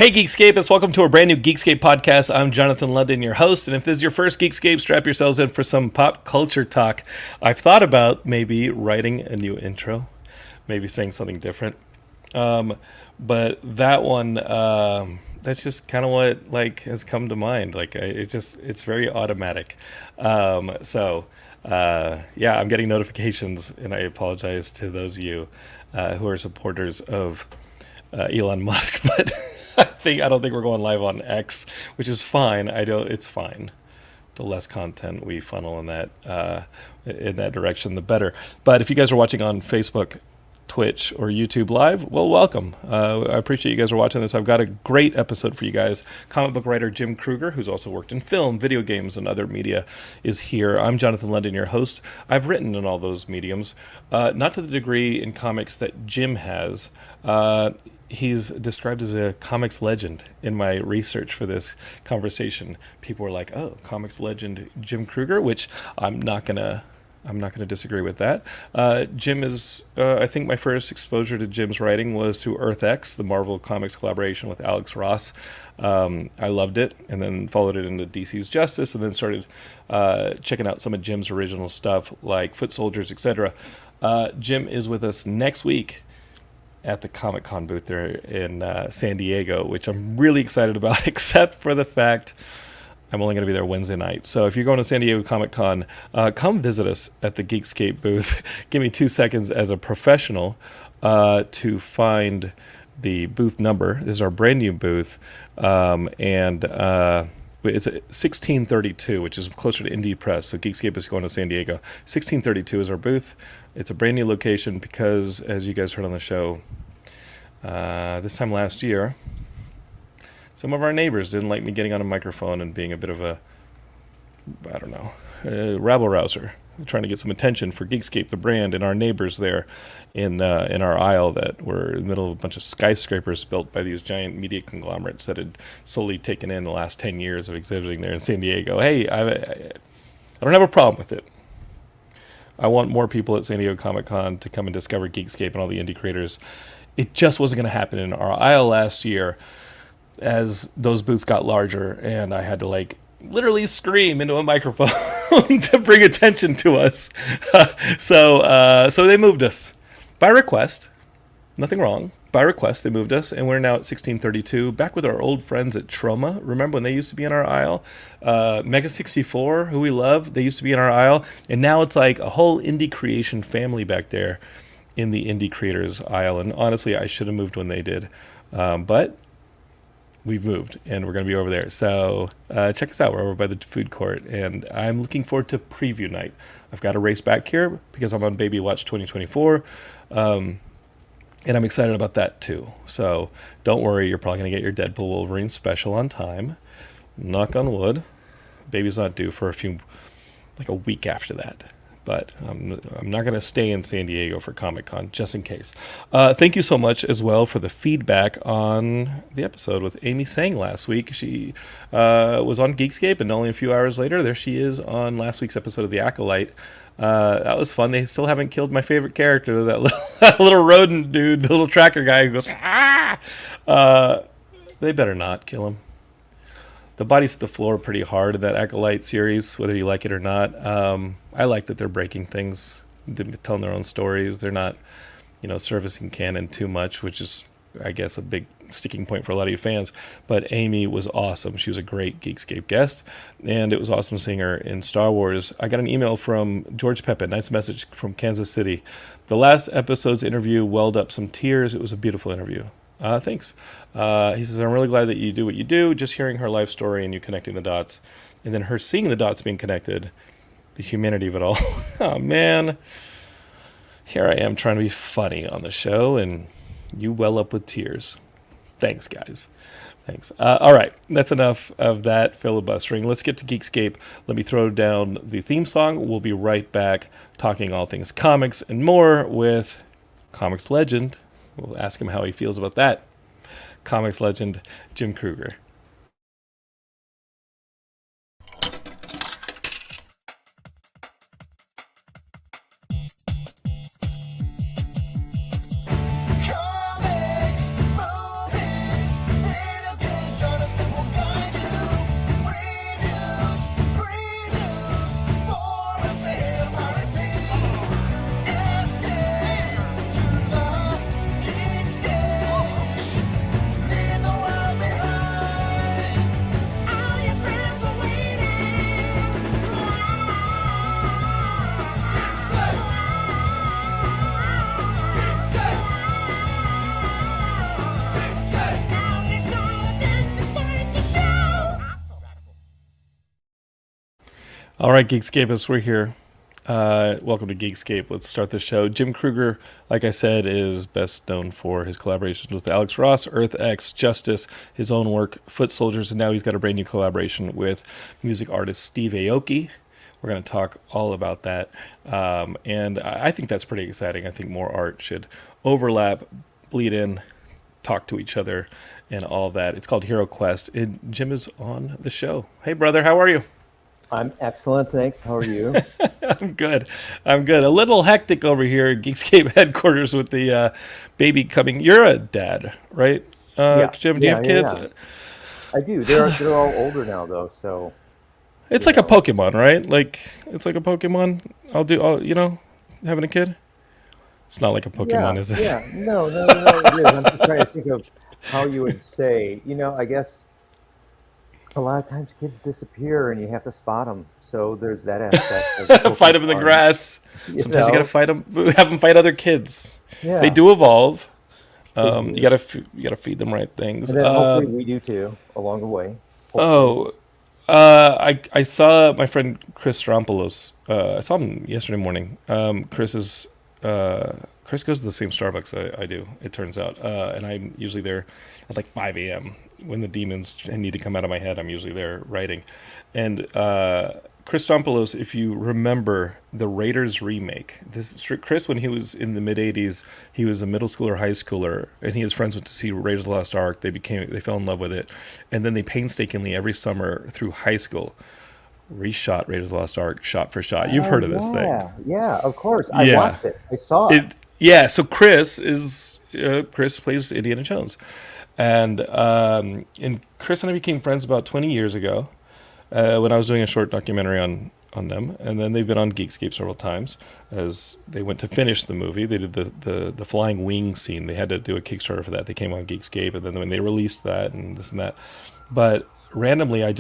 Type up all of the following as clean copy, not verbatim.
Hey Geekscapists, welcome to a brand new Geekscape podcast. I'm Jonathan London, your host, and if this is your first Geekscape, strap yourselves in for some pop culture talk. I've thought about maybe writing a new intro, maybe saying something different, but that one, that's just kind of what has come to mind. It's very automatic. Yeah, I'm getting notifications, and I apologize to those of you who are supporters of Elon Musk, but I don't think we're going live on X, which is fine. It's fine. The less content we funnel in that direction, the better. But if you guys are watching on Facebook, Twitch, or YouTube Live, well, welcome. I appreciate you guys are watching this. I've got a great episode for you guys. Comic book writer Jim Krueger, who's also worked in film, video games, and other media, is here. I'm Jonathan London, your host. I've written in all those mediums, not to the degree in comics that Jim has. He's described as a comics legend in my research for this conversation. People were like, "Oh, comics legend Jim Krueger," which I'm not gonna disagree with that. Jim is, I think my first exposure to Jim's writing was through Earth X, the Marvel Comics collaboration with Alex Ross. I loved it, and then followed it into DC's Justice, and then started checking out some of Jim's original stuff like Foot Soldiers, etc. Jim is with us next week at the Comic-Con booth there in San Diego, which I'm really excited about, except for the fact I'm only going to be there Wednesday night. So if you're going to San Diego Comic-Con, come visit us at the Geekscape booth. Give me 2 seconds as a professional to find the booth number. This is our brand new booth, and it's 1632, which is closer to Indie Press. So Geekscape is going to San Diego. 1632 is our booth. It's a brand new location because, as you guys heard on the show, this time last year, some of our neighbors didn't like me getting on a microphone and being a bit of a rabble-rouser, trying to get some attention for Geekscape, the brand, and our neighbors there in our aisle that were in the middle of a bunch of skyscrapers built by these giant media conglomerates that had solely taken in the last 10 years of exhibiting there in San Diego. Hey, I don't have a problem with it. I want more people at San Diego Comic-Con to come and discover Geekscape and all the indie creators. It just wasn't going to happen in our aisle last year as those booths got larger, and I had to literally scream into a microphone to bring attention to us. So they moved us by request. Nothing wrong. By request, they moved us, and we're now at 1632, back with our old friends at Troma. Remember when they used to be in our aisle? Mega 64, who we love, they used to be in our aisle, and now it's like a whole indie creation family back there in the indie creators aisle. And honestly, I should have moved when they did, but we've moved, and we're going to be over there. So check us out. We're over by the food court, and I'm looking forward to preview night. I've got a race back here because I'm on Baby Watch 2024, and I'm excited about that too. So don't worry, you're probably going to get your Deadpool Wolverine special on time. Knock on wood. Baby's not due for a week after that. But I'm not going to stay in San Diego for Comic-Con, just in case. Thank you so much as well for the feedback on the episode with Amy Sang last week. She was on Geekscape, and only a few hours later, there she is on last week's episode of The Acolyte. That was fun. They still haven't killed my favorite character, that little rodent dude, the little tracker guy who goes, ah! They better not kill him. The bodies hit the floor pretty hard in that Acolyte series, whether you like it or not. I like that they're breaking things, telling their own stories. They're not, servicing canon too much, which is, I guess, a big sticking point for a lot of you fans. But Amy was awesome. She was a great Geekscape guest, and it was awesome seeing her in Star Wars. I got an email from George Pepe, nice message from Kansas City. The last episode's interview welled up some tears. It was a beautiful interview. Thanks. He says, I'm really glad that you do what you do. Just hearing her life story and you connecting the dots, and then her seeing the dots being connected, the humanity of it all. Oh, man. Here I am trying to be funny on the show, and you well up with tears. Thanks, guys. Thanks. All right. That's enough of that filibustering. Let's get to Geekscape. Let me throw down the theme song. We'll be right back talking all things comics and more with comics legend. We'll ask him how he feels about that. Comics legend Jim Krueger. Comics, movies, video All right, Geekscapists, we're here. Welcome to Geekscape. Let's start the show. Jim Krueger, like I said, is best known for his collaborations with Alex Ross, Earth X, Justice, his own work, Foot Soldiers, and now he's got a brand new collaboration with music artist Steve Aoki. We're going to talk all about that. And I think that's pretty exciting. I think more art should overlap, bleed in, talk to each other, and all that. It's called Hero Quest. And Jim is on the show. Hey, brother, how are you? I'm excellent, thanks. How are you? I'm good. I'm good. A little hectic over here at Geekscape headquarters with the baby coming. You're a dad, right? Yeah, Jim, do you yeah, have yeah, kids? yeah. I do. They're all older now, though. So It's you like a know, Pokemon, right? Like it's like a Pokemon. Having a kid. It's not like a yeah, Pokemon, is it? yeah. No, no, no, no. It is. I'm just trying to think of how you would say. I guess a lot of times kids disappear and you have to spot them. So there's that aspect of Fight them in the Pokemon. grass. You Sometimes you gotta know, fight them. Have them fight other kids. They yeah, do evolve. they You do. gotta feed them right things. And then hopefully we do too along the way. Hopefully. Oh, I saw my friend Chris Strompoulos. I saw him yesterday morning. Chris goes to the same Starbucks I do. It turns out, and I'm usually there at like 5 a.m. when the demons need to come out of my head. I'm usually there writing, and Chris Strompoulos, if you remember the Raiders remake, Chris, when he was in the mid '80s, he was a middle schooler, high schooler, and he and his friends went to see Raiders of the Lost Ark. They fell in love with it, and then they painstakingly every summer through high school reshot Raiders of the Lost Ark shot for shot. You've Oh heard of this thing? yeah, yeah. Of course, I Yeah. watched it. I saw it. Yeah. So Chris plays Indiana Jones, and Chris and I became friends about 20 years ago when I was doing a short documentary on them, and then they've been on Geekscape several times as they went to finish the movie. They did the flying wing scene. They had to do a Kickstarter for that. They came on Geekscape, and then when they released that and this and that, but randomly I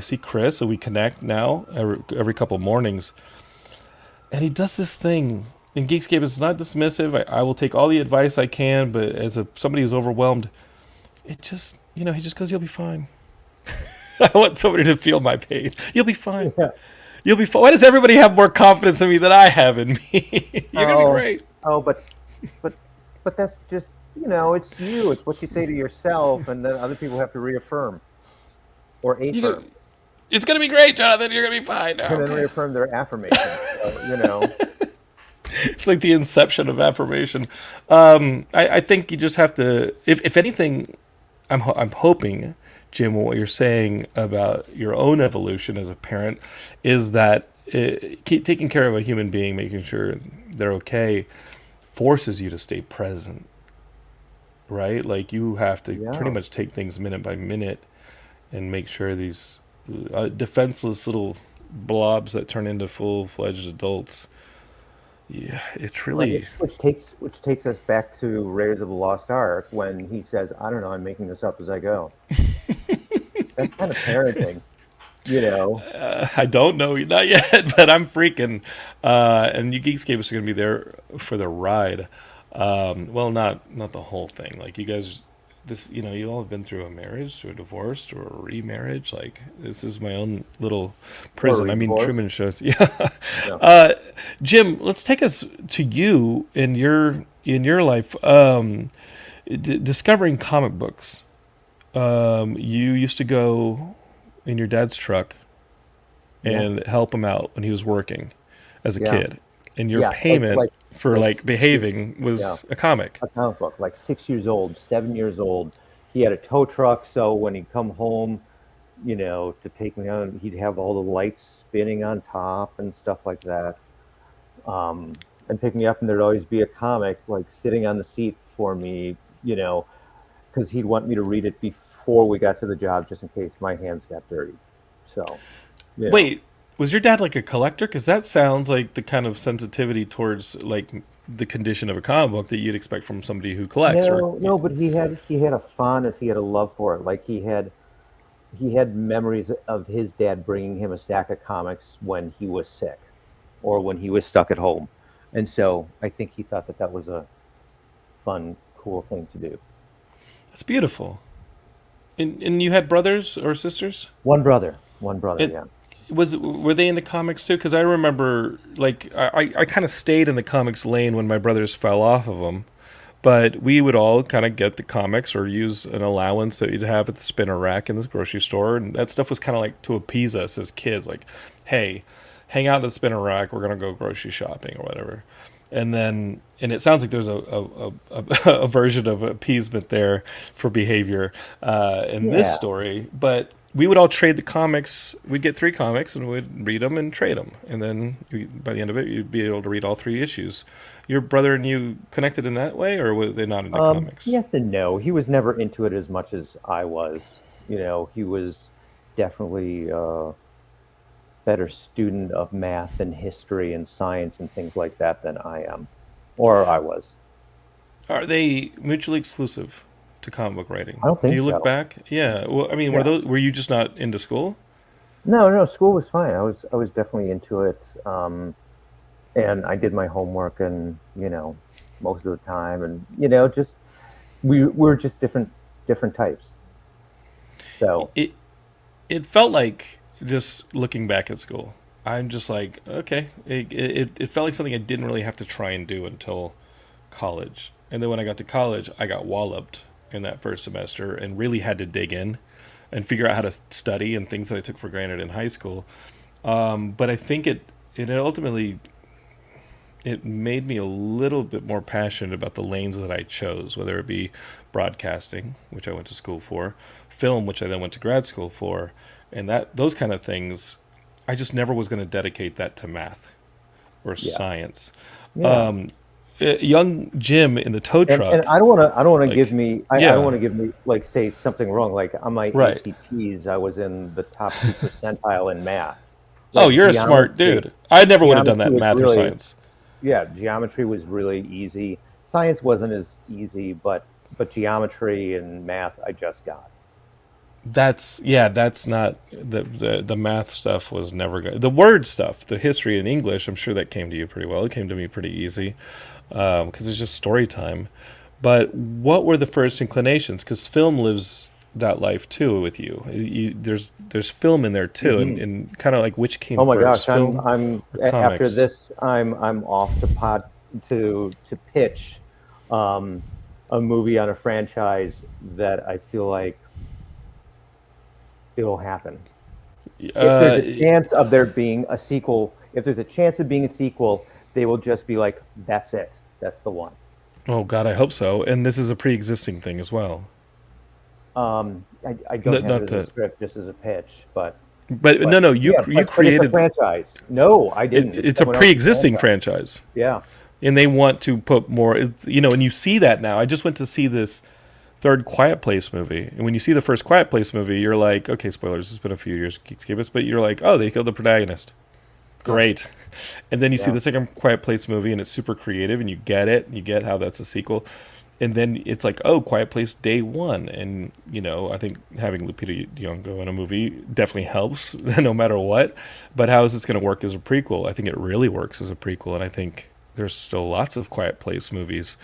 see Chris and we connect now every couple mornings, and he does this thing. In Geekscape, it's not dismissive. I will take all the advice I can, but as somebody who's overwhelmed, it just, he just goes, "You'll be fine." I want somebody to feel my pain. You'll be fine. Yeah. You'll be fine. Why does everybody have more confidence in me than I have in me? You're gonna be Oh, great. oh, but, but that's just, it's you. It's what you say to yourself, and then other people have to reaffirm or You go, affirm, it's gonna be great, Jonathan. You're gonna be fine. and then Okay. reaffirm their affirmation. So. It's like the inception of affirmation. I think you just have to. If anything, I'm hoping, Jim, what you're saying about your own evolution as a parent is that keep taking care of a human being, making sure they're okay, forces you to stay present, right? Like you have to pretty Yeah. much take things minute by minute and make sure these defenseless little blobs that turn into full-fledged adults. Yeah, it's Right. really. Which takes us back to Raiders of the Lost Ark when he says, "I don't know. I'm making this up as I go." That's kind of parenting, you know. I don't know, not yet, but I'm freaking. And you Geekscapists are going to be there for the ride. Well, not the whole thing. Like you guys, you all have been through a marriage or a divorce or a remarriage. Like this is my own little Or prison. I mean, divorce. Truman shows. Yeah. No. Uh, Jim, let's take us to you in your life. Discovering comic books. You used to go in your dad's truck Yeah. and help him out when he was working as a Yeah. kid. And your Yeah. Like payment like for like like six, behaving yeah. was a comic. A comic book, like 6 years old, 7 years old. He had a tow truck, so when he'd come home, to take me on, he'd have all the lights spinning on top and stuff like that. And pick me up, and there'd always be a comic like sitting on the seat for me, because he'd want me to read it before we got to the job, just in case my hands got dirty. So, you know. Wait, was your dad like a collector? Because that sounds like the kind of sensitivity towards like the condition of a comic book that you'd expect from somebody who collects. Or No, no, but he had a fondness, he had a love for it. Like he had memories of his dad bringing him a stack of comics when he was sick or when he was stuck at home. And so I think he thought that that was a fun, cool thing to do. that's beautiful. And you had brothers or sisters? One brother, And yeah. were they into comics too? Because I remember, like, I kind of stayed in the comics lane when my brothers fell off of them, but we would all kind of get the comics or use an allowance that you'd have at the spinner rack in the grocery store, and that stuff was kind of like to appease us as kids, like, hey, hang out at the spinner rack, we're gonna go grocery shopping or whatever. And it sounds like there's a version of appeasement there for behavior in this Yeah. story, but we would all trade the comics. We'd get 3 comics and we'd read them and trade them, and then by the end of it, you'd be able to read all 3 issues. Your brother and you connected in that way, or were they not into comics? Yes and no. He was never into it as much as I was. He was definitely a better student of math and history and science and things like that than I am, or I was. Are they mutually exclusive to comic book writing? I don't Do think you look so. back? Yeah. Well, I mean, Yeah. were you just not into school? No, no, school was fine. I was definitely into it. And I did my homework and, most of the time and, just we're just different types. So, It it felt like, just looking back at school, I'm just like, okay, it felt like something I didn't really have to try and do until college. And then when I got to college, I got walloped in that first semester and really had to dig in and figure out how to study and things that I took for granted in high school. But I think it ultimately it made me a little bit more passionate about the lanes that I chose, whether it be broadcasting, which I went to school for, film, which I then went to grad school for, and that those kind of things. I just never was going to dedicate that to math or yeah. science. Yeah. Um, Young Jim in the tow And truck, I don't want to give like, me I don't yeah, want to give me like say something wrong. Like on my right. ACTs, I was in the top 2 percentile in math. Oh, Like you're a smart dude. I never would have done geometry that in was math or really science. yeah, geometry was really easy. Science wasn't as easy, but geometry and math I just got. That's not the math stuff was never good. The word stuff, the history and English, I'm sure that came to you pretty well. It came to me pretty easy because it's just story time. But what were the first inclinations? Because film lives that life too with you. There's film in there too, Hmm. and kind of like which came Oh my gosh, first, I'm film I'm or after comics? this I'm off to to pitch um, a movie on a franchise that I feel like it'll happen. If there's Uh, a chance of there being a sequel, if there's a chance of being a sequel, they will just be like, that's it. That's the one. oh God, I hope so. And this is a pre-existing thing as well. I don't have it Not as a to, script, just as a pitch, but no, but no, yeah, you but it's a created franchise. No, I didn't. It's it's a someone else's pre-existing franchise. franchise. Yeah. And they want to put more, and you see that now. I just went to see this third Quiet Place movie, and when you see the first Quiet Place movie, you're like, okay, spoilers, it's been a few years, Geekscape, but you're like, oh, they killed the protagonist, Huh. great. And then you see Yeah. the second Quiet Place movie, and it's super creative, and you get it, you get how that's a sequel, and then it's like, oh, Quiet Place Day One, and I think having Lupita Nyong'o in a movie definitely helps, no matter what. But how is this going to work as a prequel? I think it really works as a prequel, and I think there's still lots of Quiet Place movies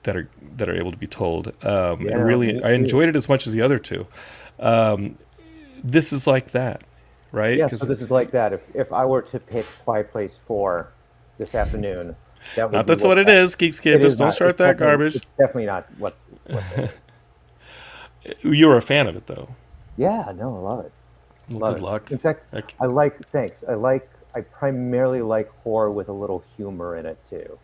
that are able to be told. And Yeah, really, me I too. enjoyed it as much as the other two. Um, this is like that, right? Yeah, so Because this is like that. If I were to pitch Quiet Place 4 this afternoon, that would not be that's what what it that is. it Geekscapists, is don't not. start that garbage. It's definitely not what that is. You were a fan of it, though. Yeah, no, I love it. Well, Love good it. luck. In fact, Like, thanks. I primarily like horror with a little humor in it too.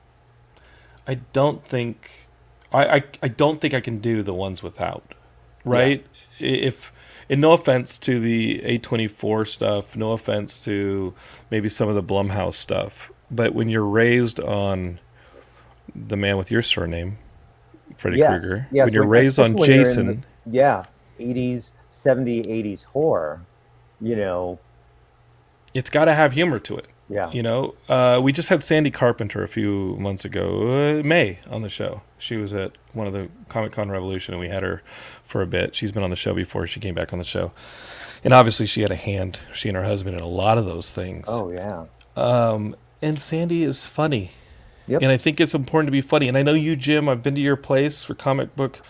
I don't think I don't think I can do the ones without. Yeah. Right? If and no offense to the A24 stuff, no offense to maybe some of the Blumhouse stuff, but when you're raised on the man with your surname, Freddy Yes. Krueger, Yes. when you're raised on Especially when you're in the Jason, yeah 80s, 70s, 80s horror. You know. it's got to have humor to it. Yeah. We just had Sandy Carpenter a few months ago, May, on the show. She was at one of the Comic Con Revolution, and we had her for a bit. She's been on the show before. She came back on the show, and obviously she had a hand. She and her husband in a lot of those things. Oh yeah. And Sandy is funny, Yep. and I think it's important to be funny. And I know you, Jim. I've been to your place for comic book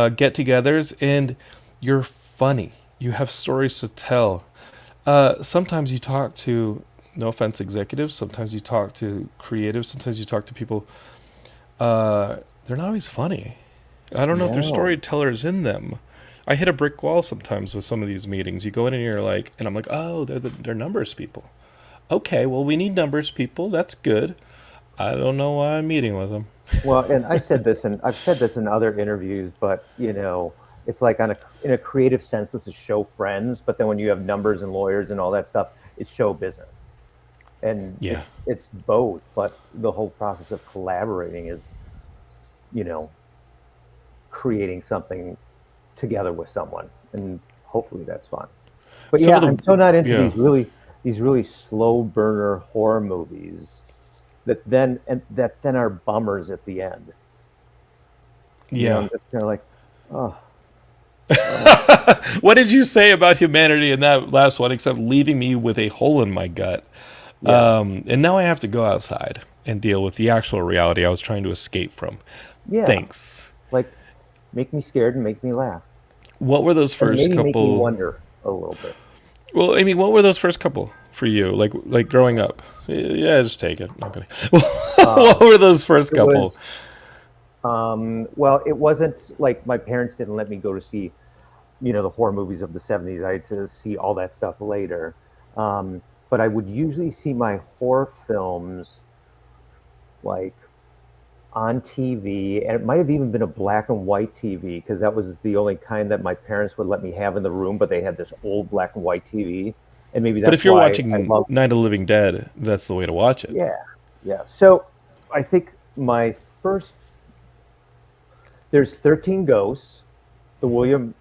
get-togethers, and you're funny. You have stories to tell. Sometimes you talk to, no offense, executives. Sometimes you talk to creatives. Sometimes you talk to people. They're not always funny. I don't know if there's No. storytellers in them. I hit a brick wall sometimes with some of these meetings. You go in and you're like, and I'm like, oh, they're numbers people. Okay, well, we need numbers people. That's good. I don't know why I'm meeting with them. Well, and I've said this in other interviews, but it's like in a creative sense, this is show friends, but then when you have numbers and lawyers and all that stuff, it's show business. And Yeah. it's both, but the whole process of collaborating is, you know, creating something together with someone, and hopefully that's fun. But Some yeah, of I'm the, so not into yeah, these really slow burner horror movies that then are bummers at the end. yeah. I'm just kind of like, oh, oh, What did you say about humanity in that last one, except leaving me with a hole in my gut? yeah, And now I have to go outside and deal with the actual reality I was trying to escape from. yeah. Thanks. Like, make me scared and make me laugh, What were those and first maybe make me couple? wonder a little bit. Well, Amy, what were those first couple for you? Like growing up? Yeah, just take it. Not gonna. What Um, were those first it couple? was well, it wasn't like my parents didn't let me go to see the horror movies of the 70s. I had to see all that stuff later. Um, but I would usually see my horror films like on TV, and it might have even been a black and white TV because that was the only kind that my parents would let me have in the room. But they had this old black and white TV, and maybe But that's if you're why I watching love. Night of the Living Dead, that's the way to watch it. Yeah, yeah. So I think my first there's 13 Ghosts, the William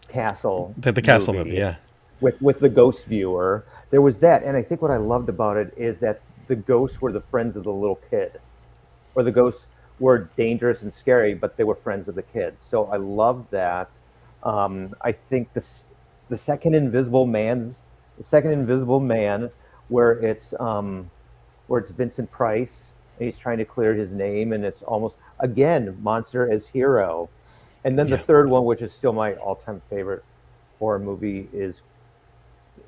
Castle The Castle movie, movie yeah. with the ghost viewer. There was that, and I think what I loved about it is that the ghosts were the friends of the little kid, or the ghosts were dangerous and scary, but they were friends of the kid. So I loved that. I think the second Invisible Man, where it's Vincent Price and he's trying to clear his name, and it's almost again monster as hero. And then the Yeah. third one, which is still my all-time favorite horror movie, is,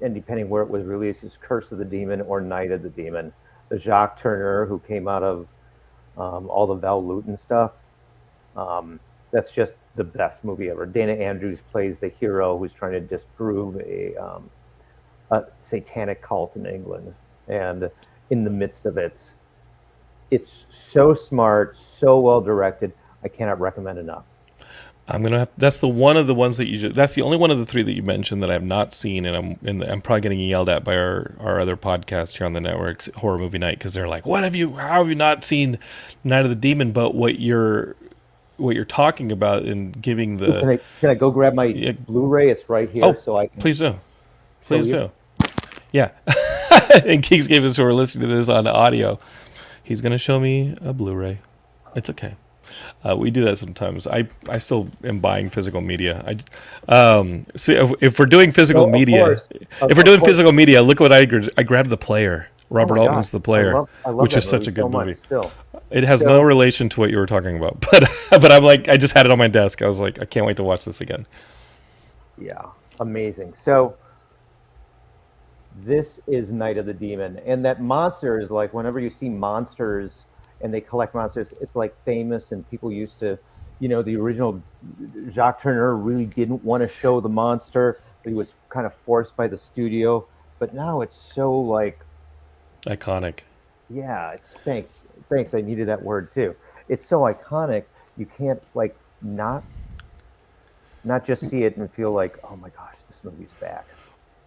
and depending where it was released, is Curse of the Demon or Night of the Demon. The Jacques Turner who came out of all the Val Lewton stuff. That's just the best movie ever. Dana Andrews plays the hero who's trying to disprove a satanic cult in England, and in the midst of it, it's so smart, so well directed. I cannot recommend enough. I'm gonna have. That's the one of the ones that you. That's the only one of the three that you mentioned that I have not seen, and I'm probably getting yelled at by our other podcast here on the network, Horror Movie Night, because they're like, "What have you? How have you not seen Night of the Demon?" But what you're talking about and giving Ooh, the can I go grab my yeah, Blu-ray? It's right here, oh, so I can please do, show please you. do, yeah. And Geekscape is who are listening to this on audio. He's gonna show me a Blu-ray. It's okay. We do that sometimes. I still am buying physical media. So if we're doing physical No, of media, course, if we're of doing course. physical media, look what I grabbed the player. Oh Robert my gosh, Altman's The Player, I love which that is such movie a so good much. movie. Still, It has no so relation to what you were talking about, but I'm like I just had it on my desk. I was like I can't wait to watch this again. yeah, amazing. So this is Night of the Demon, and that monster is like whenever you see monsters and they collect monsters, it's like famous, and people used to, the original Jacques Turner really didn't want to show the monster, but he was kind of forced by the studio. But now it's so like, Iconic. yeah, it's thanks. I needed that word too. It's so iconic. You can't like not just see it and feel like, oh my gosh, this movie's back.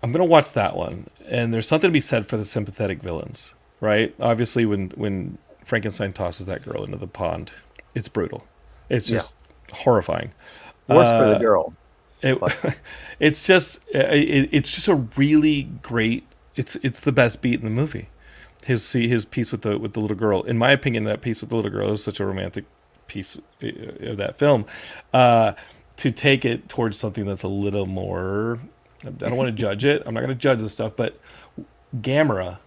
I'm gonna watch that one, and there's something to be said for the sympathetic villains, right? Obviously, when Frankenstein tosses that girl into the pond, it's brutal. It's Yeah, just horrifying. worse for the Uh, girl, it, but it's just a really great. It's the best beat in the movie. His piece with the little girl. In my opinion, that piece with the little girl is such a romantic piece of that film. Uh, to take it towards something that's a little more. I don't want to judge it. I'm not going to judge the stuff, but Gamera,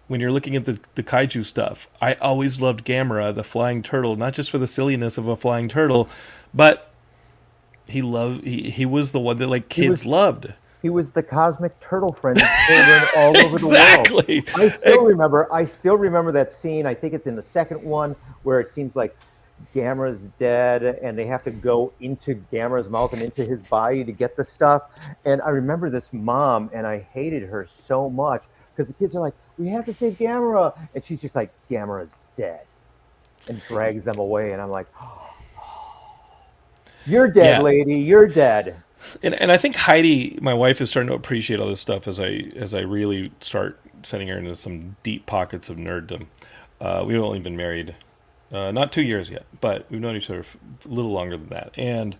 when you're looking at the kaiju stuff, I always loved Gamera, the flying turtle, not just for the silliness of a flying turtle, but he was the one that like he was kids loved. He was the cosmic turtle friend of children all over the world. Exactly. I still remember that scene. I think it's in the second one where it seems like Gamera's dead and they have to go into Gamera's mouth and into his body to get the stuff. And I remember this mom, and I hated her so much because the kids are like, "We have to save Gamera," and she's just like, "Gamera's dead," and drags them away. And I'm like, "You're dead, Yeah. lady. You're dead." And I think Heidi, my wife, is starting to appreciate all this stuff as I really start sending her into some deep pockets of nerddom. We've only been married not 2 years yet, but we've known each other a little longer than that. And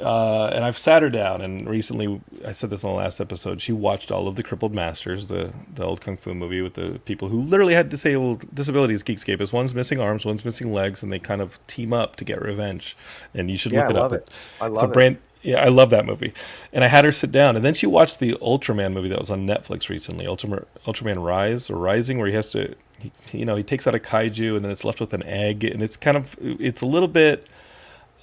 I've sat her down, and recently, I said this in the last episode, she watched all of the Crippled Masters, the old kung fu movie with the people who literally had disabilities. Geekscape is one's missing arms, one's missing legs, and they kind of team up to get revenge. And you should Yeah, look it I up. love it. I It's a love it. brand. Yeah, I love that movie. And I had her sit down, and then she watched the Ultraman movie that was on Netflix recently, Ultraman Rise or Rising, where he has to, he takes out a kaiju, and then it's left with an egg, and it's a little bit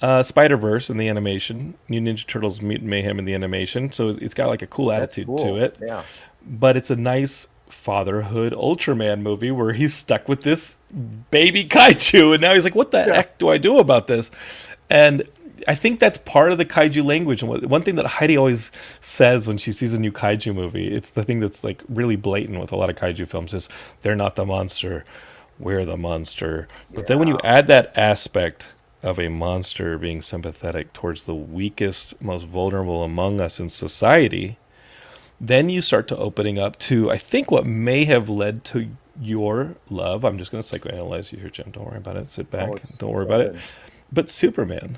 Spider-Verse in the animation, New Ninja Turtles Mutant Mayhem in the animation, so it's got like a cool That's attitude cool. to it. Yeah. But it's a nice fatherhood Ultraman movie where he's stuck with this baby kaiju, and now he's like, what the heck do I do about this? And I think that's part of the kaiju language. And one thing that Heidi always says when she sees a new kaiju movie, it's the thing that's like really blatant with a lot of kaiju films, is they're not the monster, we're the monster. But then when you add that aspect of a monster being sympathetic towards the weakest, most vulnerable among us in society, then you start to opening up to, I think, what may have led to your love. I'm just going to psychoanalyze you here, Jim. Don't worry about it. Sit back. Don't worry about it. But Superman.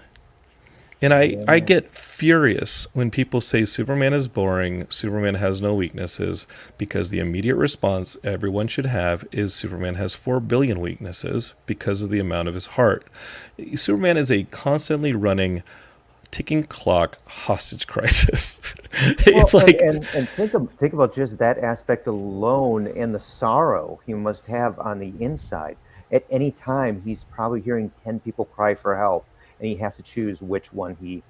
And I get furious when people say Superman is boring, Superman has no weaknesses, because the immediate response everyone should have is Superman has 4 billion weaknesses because of the amount of his heart. Superman is a constantly running, ticking clock hostage crisis. It's Well, like... and think about just that aspect alone and the sorrow he must have on the inside. At any time, he's probably hearing 10 people cry for help, and he has to choose which one he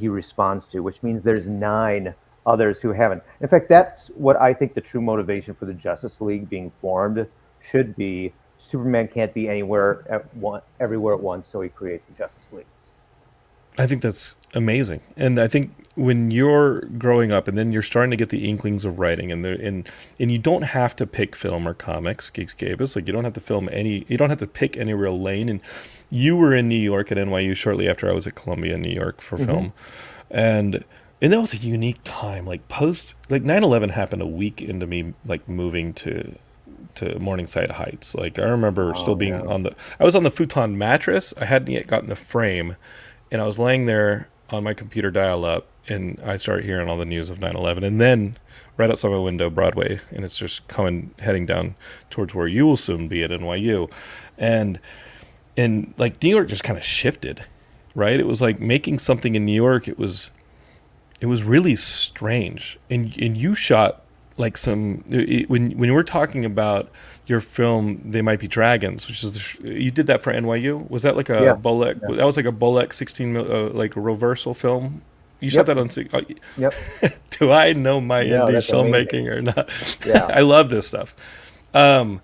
responds to, which means there's 9 others who haven't. In fact, that's what I think the true motivation for the Justice League being formed should be. Superman can't be everywhere at once, so he creates the Justice League. I think that's amazing. And I think when you're growing up and then you're starting to get the inklings of writing, and you don't have to pick film or comics, Geekscape is like, you don't have to pick any real lane. And you were in New York at NYU shortly after I was at Columbia in New York for film. And that was a unique time. Like 9/11 happened a week into me like moving to Morningside Heights. Like I remember still being I was on the futon mattress. I hadn't yet gotten the frame. And I was laying there on my computer dial-up, and I started hearing all the news of 9/11. And then, right outside my window, Broadway, and it's just heading down towards where you will soon be at NYU. And like New York just kind of shifted, right? It was like making something in New York. It was really strange. And you shot like when you were talking about your film They Might Be Dragons, which is you did that for NYU. Was that like a Bolek? Yeah. That was like a Bolek 16 like a reversal film. You shot that on. Yep. Do I know my indie filmmaking or not? Yeah. I love this stuff. And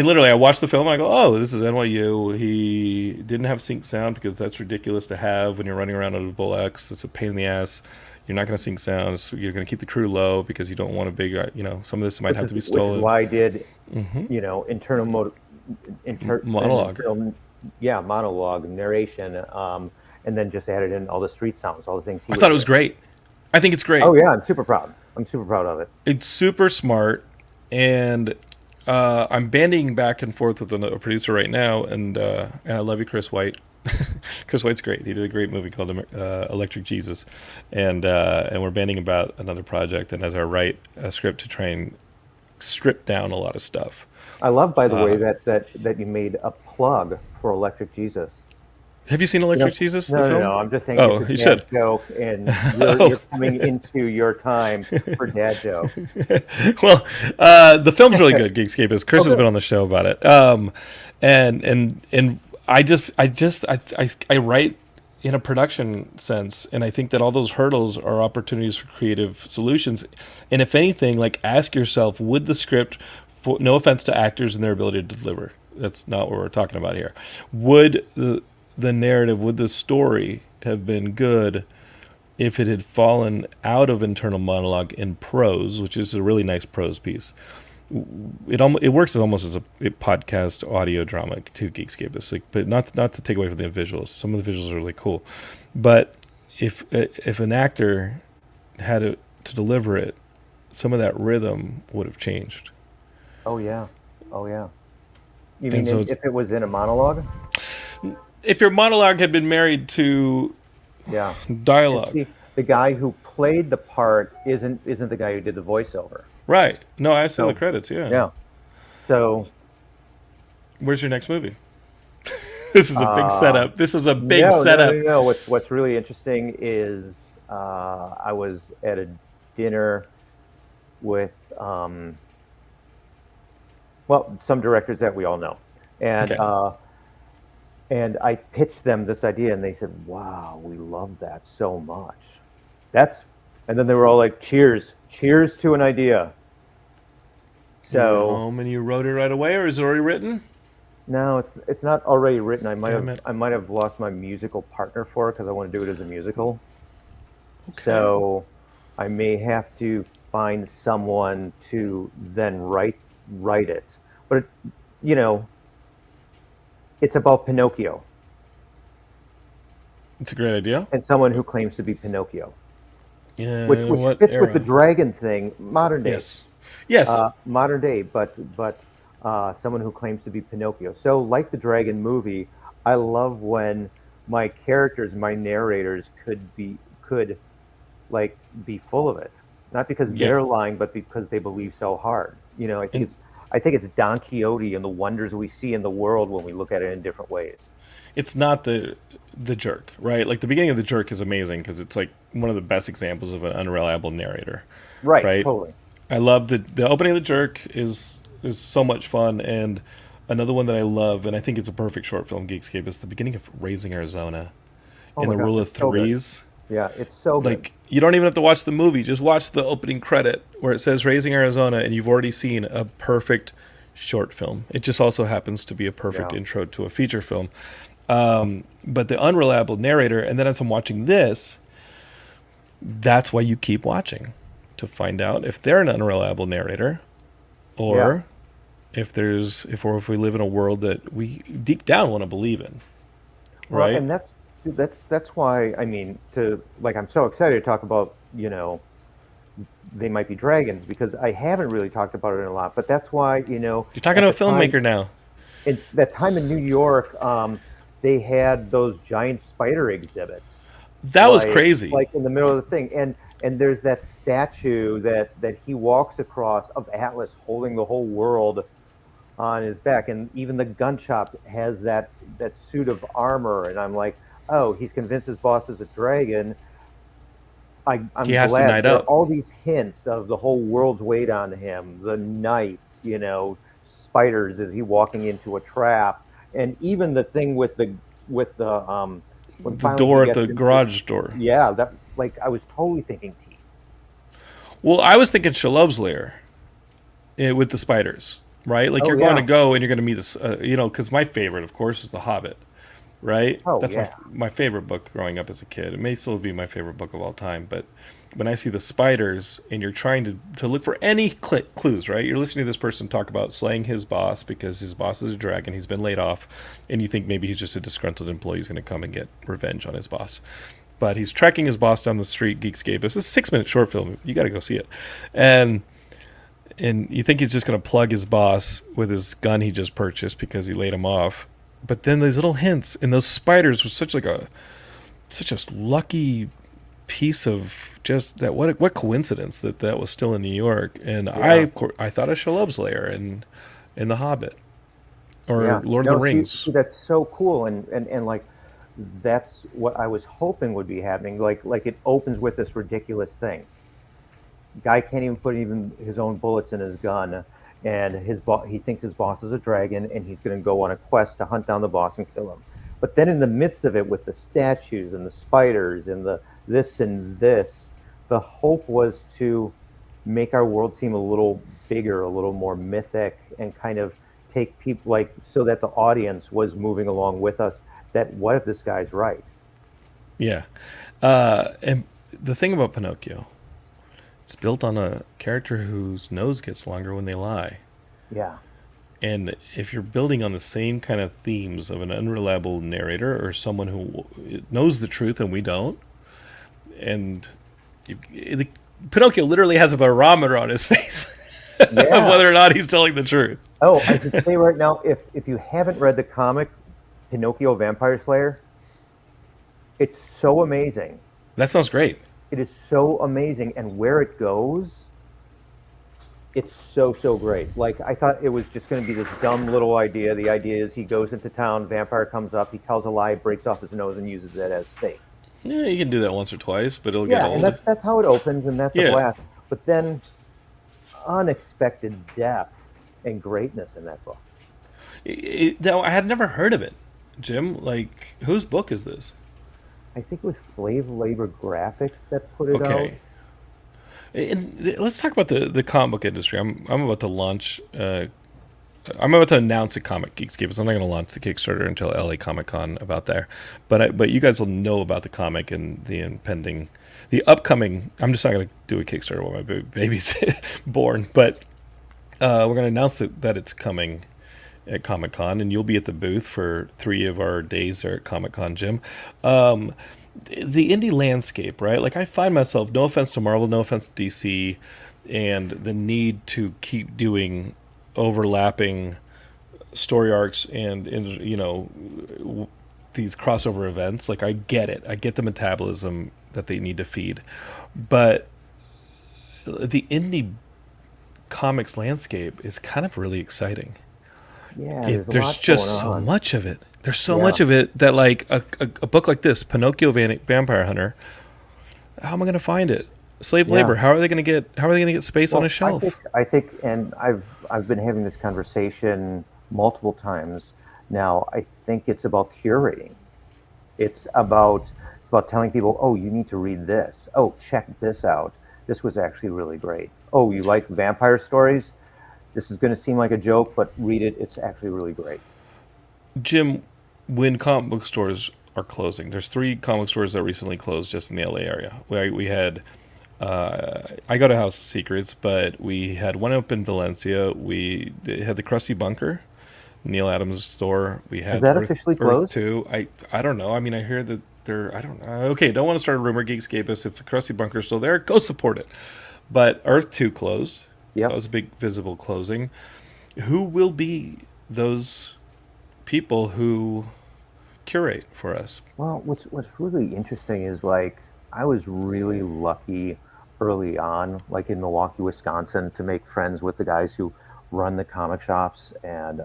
literally, I watched the film and I go, "Oh, this is NYU." He didn't have sync sound because that's ridiculous to have when you're running around on a Bolex. It's a pain in the ass. You're not going to sync sounds. You're going to keep the crew low because you don't want a big, some of this might have to be stolen. Which is why I did, internal monologue. Monologue, narration, and then just added in all the street sounds, all the things. I thought it was great. I think it's great. Oh yeah, I'm super proud. I'm super proud of it. It's super smart, and I'm bandying back and forth with a producer right now, and I love you, Chris White. Chris White's great. He did a great movie called Electric Jesus, and we're banding about another project. And as I write a script to try and strip down a lot of stuff. I love, by the way, that you made a plug for Electric Jesus. Have you seen Electric Jesus? No, the film? No. I'm just saying it's a dad joke, and you're coming into your time for dad jokes. Well, the film's really good. Geekscape is. Chris has been on the show about it. And I write in a production sense. And I think that all those hurdles are opportunities for creative solutions. And if anything, like ask yourself, would the script, for, no offense to actors and their ability to deliver, that's not what we're talking about here. Would the narrative, would the story have been good if it had fallen out of internal monologue in prose, which is a really nice prose piece? It works almost as a podcast audio drama to Geekscape. It's like, but not to take away from the visuals. Some of the visuals are really cool, but if an actor had to deliver it, some of that rhythm would have changed. Oh yeah, oh yeah. You And mean so if it was in a monologue? if your monologue had been married to Yeah. And dialogue, see, the guy who played the part isn't the guy who did the voiceover. right? No, I've seen the So credits. Yeah. yeah. So Where's your next movie? This is a big uh, setup. This was a big no, no, no, setup. no. What's really interesting is I was at a dinner with well, some directors that we all know, and Okay. uh, and I pitched them this idea, and they said, "Wow, we love that so much." That's and then they were all like, "Cheers, cheers to an idea." You went So home and you wrote it right away, or is it already written? no, it's not already written. Damn it. I might have lost my musical partner for it because I want to do it as a musical. Okay. So I may have to find someone to then write it. But it, you know, it's about Pinocchio It's a great idea. and someone who claims to be Pinocchio, Yeah. which What fits with the era? dragon thing, modern day. Yes. Yes. Modern day, but someone who claims to be Pinocchio. So, like the Dragon movie, I love when my characters, my narrators, could like be full of it, not because Yeah. they're lying, but because they believe so hard. And I think it's Don Quixote and the wonders we see in the world when we look at it in different ways. it's not the jerk, right? Like the beginning of the jerk is amazing because it's like one of the best examples of an unreliable narrator, Right, right? totally. I love the opening of the jerk is so much fun, and another one that I love, and I think it's a perfect short film, Geekscape, is the beginning of Raising Arizona Oh in my the gosh, rule of it's so good. threes. Yeah, it's so good. Like you don't even have to watch the movie; just watch the opening credit where it says Raising Arizona, and you've already seen a perfect short film. It just also happens to be a perfect Yeah. intro to a feature film. But the unreliable narrator, and then as I'm watching this, that's why you keep watching to find out if they're an unreliable narrator Yeah. or if we live in a world that we deep down want to believe in, Well, right? and that's why I mean to like I'm so excited to talk about, they might be dragons because I haven't really talked about it a lot, but that's why, You're talking at to a the time filmmaker now. it's that time in New York, they had those giant spider exhibits, That was crazy. like in the middle of the thing, and there's that statue that he walks across of Atlas holding the whole world on his back, and even the gun shop has that suit of armor, and I'm like, oh, he's convinced his boss is a dragon. He I'm has to glad night there are up. all these hints of the whole world's weight on him, the nights, spiders, is he walking into a trap, and even the thing with the when The finally he door at gets the into, garage door. yeah, that, like, I was totally thinking teeth. Well, I was thinking Shalob's lair with the spiders, right? Like Oh you're going to yeah, go and you're going to meet this, because my favorite, of course, is The Hobbit, right? oh That's yeah, my favorite book growing up as a kid. It may still be my favorite book of all time, but when I see the spiders and you're trying to look for any clues, right? You're listening to this person talk about slaying his boss because his boss is a dragon, he's been laid off, and you think maybe he's just a disgruntled employee who's going to come and get revenge on his boss. But he's tracking his boss down the street. Geekscape. It's a 6 minute short film. You got to go see it, and you think he's just going to plug his boss with his gun he just purchased because he laid him off. But then these little hints and those spiders were such a lucky piece of just that. What coincidence that was still in New York. And yeah. I thought of Shalob's lair in The Hobbit or Yeah. Lord of the No, see, Rings. see, that's so cool, and like that's what I was hoping would be happening. Like it opens with this ridiculous thing. Guy can't even put even his own bullets in his gun, and he thinks his boss is a dragon, and he's going to go on a quest to hunt down the boss and kill him. But then in the midst of it, with the statues and the spiders and the this and this, the hope was to make our world seem a little bigger, a little more mythic, and kind of take people like so that the audience was moving along with us. That what if this guy's right? Yeah. And the thing about Pinocchio, it's built on a character whose nose gets longer when they lie. Yeah, And if you're building on the same kind of themes of an unreliable narrator or someone who knows the truth and we don't, and Pinocchio literally has a barometer on his face of yeah. whether or not he's telling the truth. Oh, I should say right now, if you haven't read the comic Pinocchio Vampire Slayer, it's so amazing. That sounds great. It is so amazing, and where it goes, it's so great. Like I thought it was just going to be this dumb little idea. The idea is he goes into town, vampire comes up, he tells a lie, breaks off his nose, and uses it as steak. Yeah, you can do that once or twice, but it'll get Yeah, and old. that's how it opens, and that's a Yeah. blast. But then unexpected depth and greatness in that book. Now, I had never heard of it, Jim. Like, whose book is this? I think it was Slave Labor Graphics that put it out. Okay. And let's talk about the comic book industry. I'm about to launch. I'm about to announce a comic Geekscape. So I'm not going to launch the Kickstarter until LA Comic Con about there. But you guys will know about the comic and the impending, the upcoming. I'm just not going to do a Kickstarter while my baby's born. But we're going to announce that it's coming at Comic Con, and you'll be at the booth for 3 of our days there at Comic Con, Jim. Um, the indie landscape, right? Like I find myself, no offense to Marvel, no offense to DC, and the need to keep doing overlapping story arcs and these crossover events. Like I get it, I get the metabolism that they need to feed, but the indie comics landscape is kind of really exciting. Yeah, there's a There's lot going just so on. much of it. There's so Yeah. much of it that like a book like this, Pinocchio Vampire Hunter. How am I going to find it? Slave Yeah. labor. How are they going to get? How are they going to get space on a Well, shelf? I think, and I've been having this conversation multiple times now. I think it's about curating. It's about it's about telling people, oh, you need to read this. Oh, check this out. This was actually really great. Oh, you like vampire stories? This is going to seem like a joke, but read it. It's actually really great. Jim, when comic book stores are closing, there's 3 comic stores that recently closed just in the LA area. We had I go to House of Secrets, but we had one up in Valencia. We had the Krusty Bunker, Neil Adams' store. We Is had that Earth officially Earth closed? Two. I don't know. I mean, I hear that they're I don't know. Okay, don't want to start a rumor. Geekscape us if the Krusty Bunker is still there. Go support it. But Earth Two closed. That Yep. was a big visible closing. Who will be those people who curate for us? Well, what's really interesting is like I was really lucky early on, like in Milwaukee, Wisconsin, to make friends with the guys who run the comic shops. And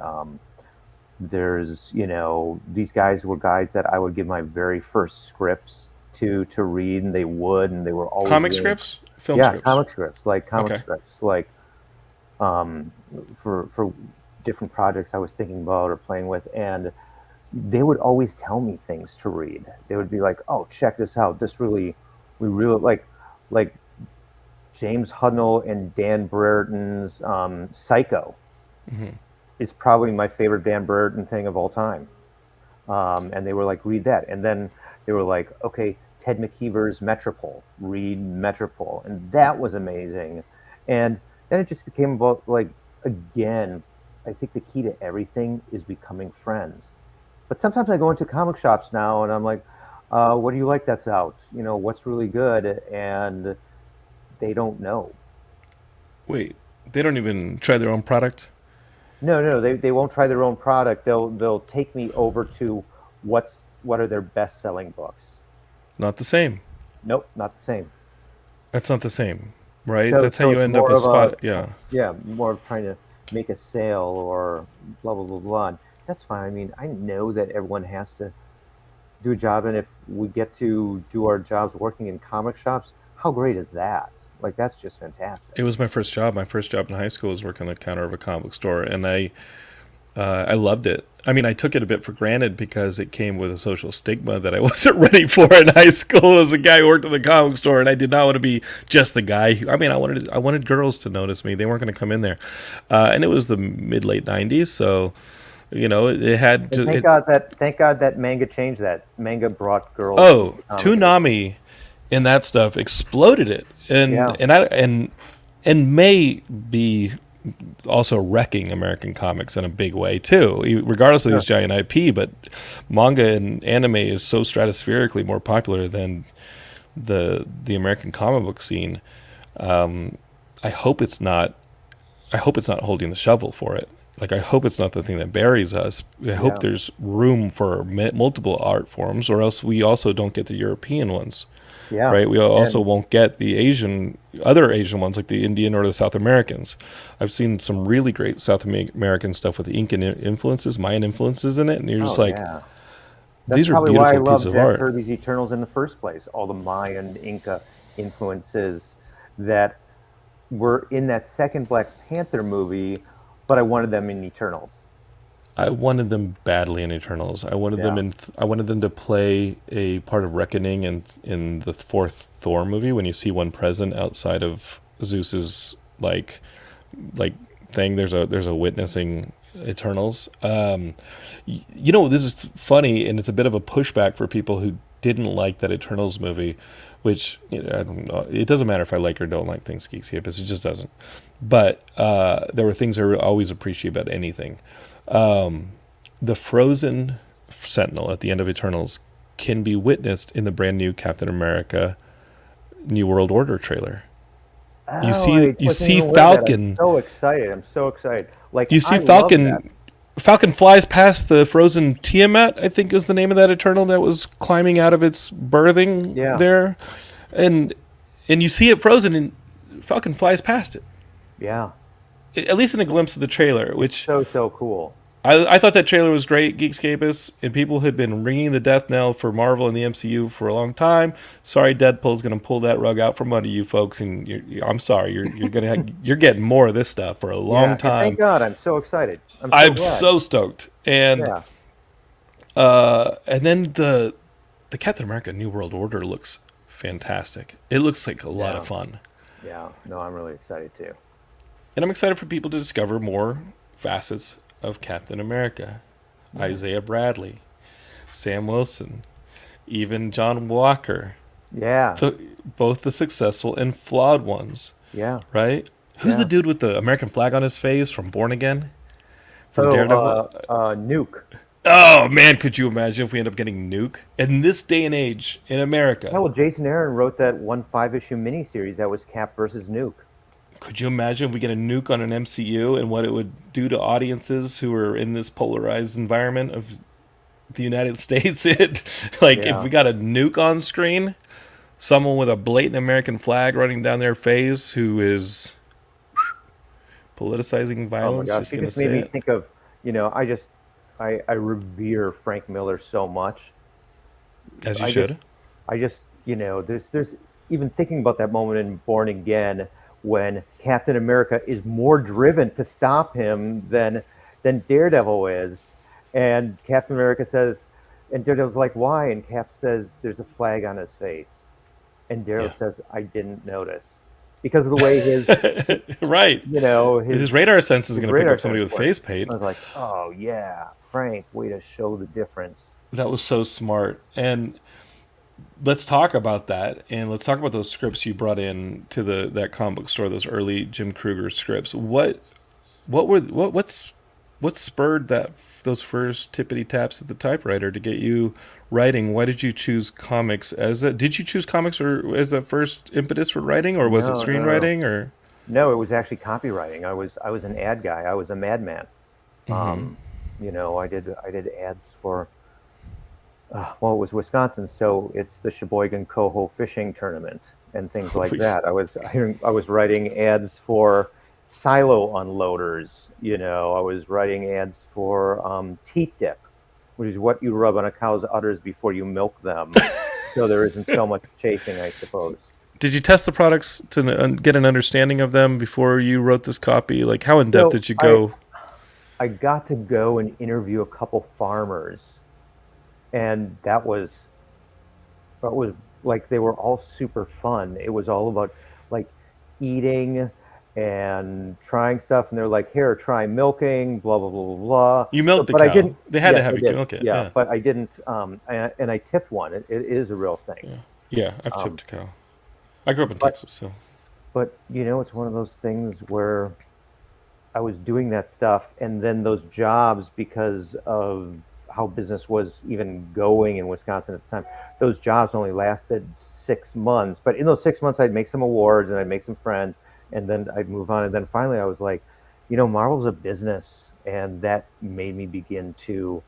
there's, these guys were guys that I would give my very first scripts to read, and they were always Comic really, scripts, film yeah, scripts. comic scripts, like comic Okay. scripts, like um, for different projects I was thinking about or playing with, and they would always tell me things to read. They would be like, "Oh, check this out. We really like James Hudnall and Dan Brereton's Psycho Hmm. is probably my favorite Dan Brereton thing of all time." And they were like, "Read that," and then they were like, "Okay, Ted McKeever's Metropole. Read Metropole," and that was amazing. And then it just became about like again. I think the key to everything is becoming friends. But sometimes I go into comic shops now and I'm like, what do you like that's out? What's really good? And they don't know. Wait, they don't even try their own product? No, no, they won't try their own product. They'll take me over to what are their best selling books. Not the same. Nope, not the same. That's not the same, right? So That's how so you it's end up more as of a spot. Yeah. yeah, more of trying to make a sale or blah blah blah blah. And that's fine. I mean, I know that everyone has to do a job, and if we get to do our jobs working in comic shops, how great is that? Like that's just fantastic. It was my first job. My first job in high school was working on the counter of a comic book store, and I loved it. I mean, I took it a bit for granted because it came with a social stigma that I wasn't ready for in high school as a guy who worked in the comic store, and I did not want to be just the guy. I mean, I wanted girls to notice me. They weren't going to come in there, and it was the mid late '90s, so it had. And thank God that manga changed that. Manga brought girls. Oh, into comic Toonami and that stuff exploded it, Yeah. and may be also wrecking American comics in a big way too, regardless of Sure. these giant IP. But manga and anime is so stratospherically more popular than the American comic book scene. I hope it's not. I hope it's not holding the shovel for it. Like, I hope it's not the thing that buries us. I hope Yeah. there's room for multiple art forms, or else we also don't get the European ones, Yeah. right? We also And won't get the other Asian ones, like the Indian or the South Americans. I've seen some really great South American stuff with the Incan influences, Mayan influences in it, and you're just oh like, yeah. That's these are probably why I beautiful love pieces of Jack art. Kirby's Eternals in the first place. All the Mayan, Inca influences that were in that second Black Panther movie, but I wanted them in Eternals. I wanted them badly in Eternals. I wanted them Yeah. in. I wanted them to play a part of reckoning in the fourth Thor movie when you see one present outside of Zeus's like thing. There's a witnessing Eternals. This is funny, and it's a bit of a pushback for people who didn't like that Eternals movie, which I don't know. It doesn't matter if I like or don't like things, Geekscape. It just doesn't. But there were things I always appreciate about anything. The frozen Sentinel at the end of Eternals can be witnessed in the brand new Captain America New World Order trailer. You Oh, see I you wasn't see even aware of that. I'm Falcon. so excited. I'm so excited. Like You see I love that. Falcon flies past the frozen Tiamat, I think is the name of that Eternal that was climbing out of its birthing Yeah. there. And you see it frozen and Falcon flies past it. Yeah. At least in a glimpse of the trailer, which So cool. I thought that trailer was great, Geekscapists, and people had been ringing the death knell for Marvel and the MCU for a long time. Sorry, Deadpool's going to pull that rug out from under you folks, and I'm sorry, you're you're getting more of this stuff for a Yeah. long And time. thank God. I'm so excited. I'm so I'm glad. so stoked, and Yeah. then the Captain America New World Order looks fantastic. It looks like a lot Yeah. of fun, Yeah. No, I'm really excited too. and I'm excited for people to discover more facets of Captain America. Isaiah Bradley, Sam Wilson, even John Walker, Yeah. both the successful and flawed ones, Yeah. right? Who's Yeah. the dude with the American flag on his face from Born Again? From Oh, Daredevil? Nuke. Oh man, could you imagine if we end up getting Nuke in this day and age in America? Yeah, well, Jason Aaron wrote that one 5-issue miniseries that was Cap versus Nuke. Could you imagine if we get a Nuke on an MCU and what it would do to audiences who are in this polarized environment of the United States? If Yeah. we got a Nuke on screen, someone with a blatant American flag running down their face who is politicizing Oh my violence, gosh, just it gonna just made say me it. think of, I revere Frank Miller so much. As you I should. just, there's even thinking about that moment in Born Again when Captain America is more driven to stop him than Daredevil is, and Captain America says, and Daredevil's like, why? And Cap says, there's a flag on his face, and Daredevil Yeah. says, I didn't notice, because of the way his, Right. his His radar sense is his going to pick radar up somebody with sense works. face paint. I was like, oh yeah, Frank, way to show the difference. That was so smart. And let's talk about that, and let's talk about those scripts you brought in to that comic book store, those early Jim Krueger scripts. What spurred those first tippity taps at the typewriter to get you writing? Why did you choose comics as that? Did you choose comics or as the first impetus for writing, or was it No, no. screenwriting, or? No, it was actually copywriting. I was an ad guy. I was a madman. Um, I did ads for well, it was Wisconsin, so it's the Sheboygan Coho fishing tournament and things like Holy that. I was writing ads for silo unloaders. I was writing ads for teat dip, which is what you rub on a cow's udders before you milk them, so there isn't so much chafing, I suppose. Did you test the products to get an understanding of them before you wrote this copy? Like, how in depth So did you go? I got to go and interview a couple farmers, and that was like they were all super fun. It was all about like eating and trying stuff, and they're like, "Here, try milking," blah blah blah blah blah. You milked But the but I cow. didn't. They had to Yes, have I you did. milk it. Yeah, Yeah. but I didn't. And I tipped one. It is a real thing. Yeah. Yeah. I've Um, tipped a cow. I grew up in but Texas, so. but it's one of those things where I was doing that stuff, and then those jobs, because of how business was even going in Wisconsin at the time, those jobs only lasted 6 months. But in those 6 months, I'd make some awards and I'd make some friends, and then I'd move on. And then finally, I was like, Marvel's a business, and that made me begin to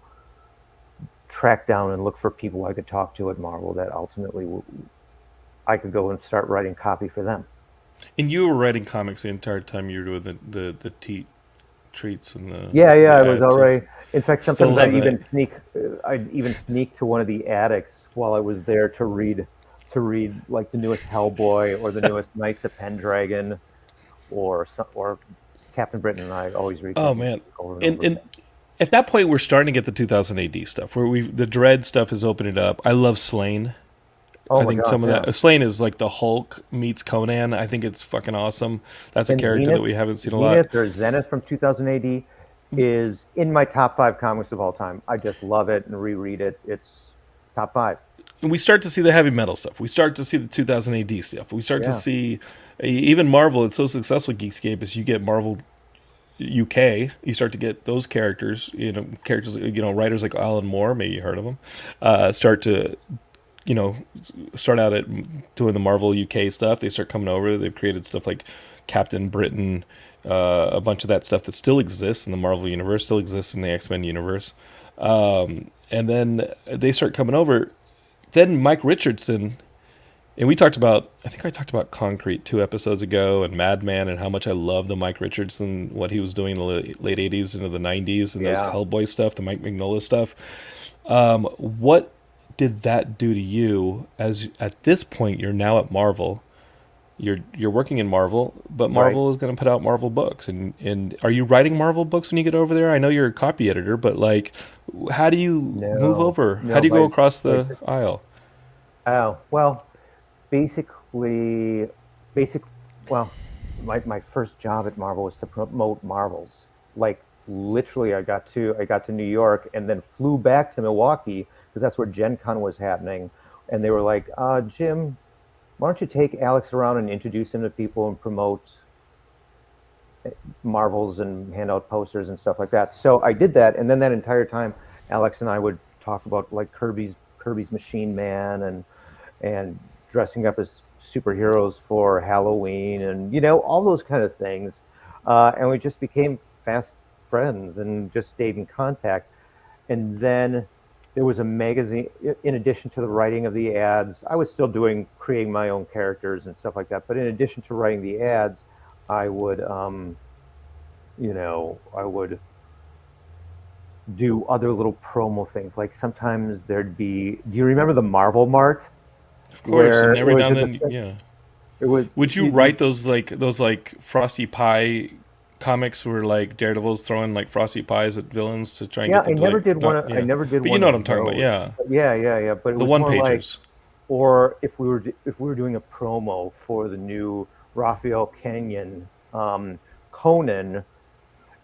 track down and look for people I could talk to at Marvel that ultimately I could go and start writing copy for them. And you were writing comics the entire time you were doing the treats and Yeah, yeah, the I was ads of. already. In fact, Still sometimes love that. I'd even sneak to one of the attics while I was there to read like the newest Hellboy or the newest Knights of Pendragon or Captain Britain, and I always read Oh Captain man, Britain over and and over and again. at that point we're starting to get the 2000 AD stuff where we the Dread stuff is opening up. I love Slain. Oh I my think gosh, some of yeah. that Slain is like the Hulk meets Conan. I think it's fucking awesome. That's a And character that Zenith, we haven't seen a lot. Zenith or Zenith from 2000 AD is in my top five comics of all time. I just love it and reread it. It's top five. And we start to see the heavy metal stuff. We start to see the 2000 AD stuff. We start to Yeah, see even Marvel. It's so successful with Geekscape is you get Marvel UK. You start to get those characters. Characters. Writers like Alan Moore. Maybe you heard of them. Start to you know start out at doing the Marvel UK stuff. They start coming over. They've created stuff like Captain Britain. A bunch of that stuff that still exists in the Marvel universe, still exists in the X-Men universe. And then they start coming over. Then Mike Richardson, and we talked about, I think I talked about Concrete 2 episodes ago and Madman and how much I love the Mike Richardson, what he was doing in the late 80s into the 90s and those yeah. Hellboy stuff, the Mike Mignola stuff. What did that do to you as at this point you're now at Marvel? You're working in Marvel, but Right. Marvel is going to put out Marvel books, and are you writing Marvel books when you get over there? I know you're a copy editor, but like, how do you move No, over? How no. do you go My across my the aisle? Oh, well, basically, basic. Well, my first job at Marvel was to promote Marvels. Like literally, I got to New York and then flew back to Milwaukee because that's where Gen Con was happening, and they were like, Jim, why don't you take Alex around and introduce him to people and promote Marvels and hand out posters and stuff like that. So I did that, and then that entire time, Alex and I would talk about like Kirby's Machine Man and dressing up as superheroes for Halloween and all those kind of things. And we just became fast friends and just stayed in contact. And then there was a magazine. In addition to the writing of the ads, I was still doing creating my own characters and stuff like that. But in addition to writing the ads, I would I would do other little promo things. Like sometimes there'd be. Do you remember the Marvel Mart Of course, where and it every was now and in then, the yeah. it was Would you you, write those like Frosty Pie comics where like Daredevil's throwing like Frosty Pies at villains to try and yeah, get I them to never like did one. not I yeah. never did But you one know what of I'm talking about, those. yeah. But yeah, yeah, yeah. But it The was one more like, pagers. or if we were doing a promo for the new Raphael Canyon Conan,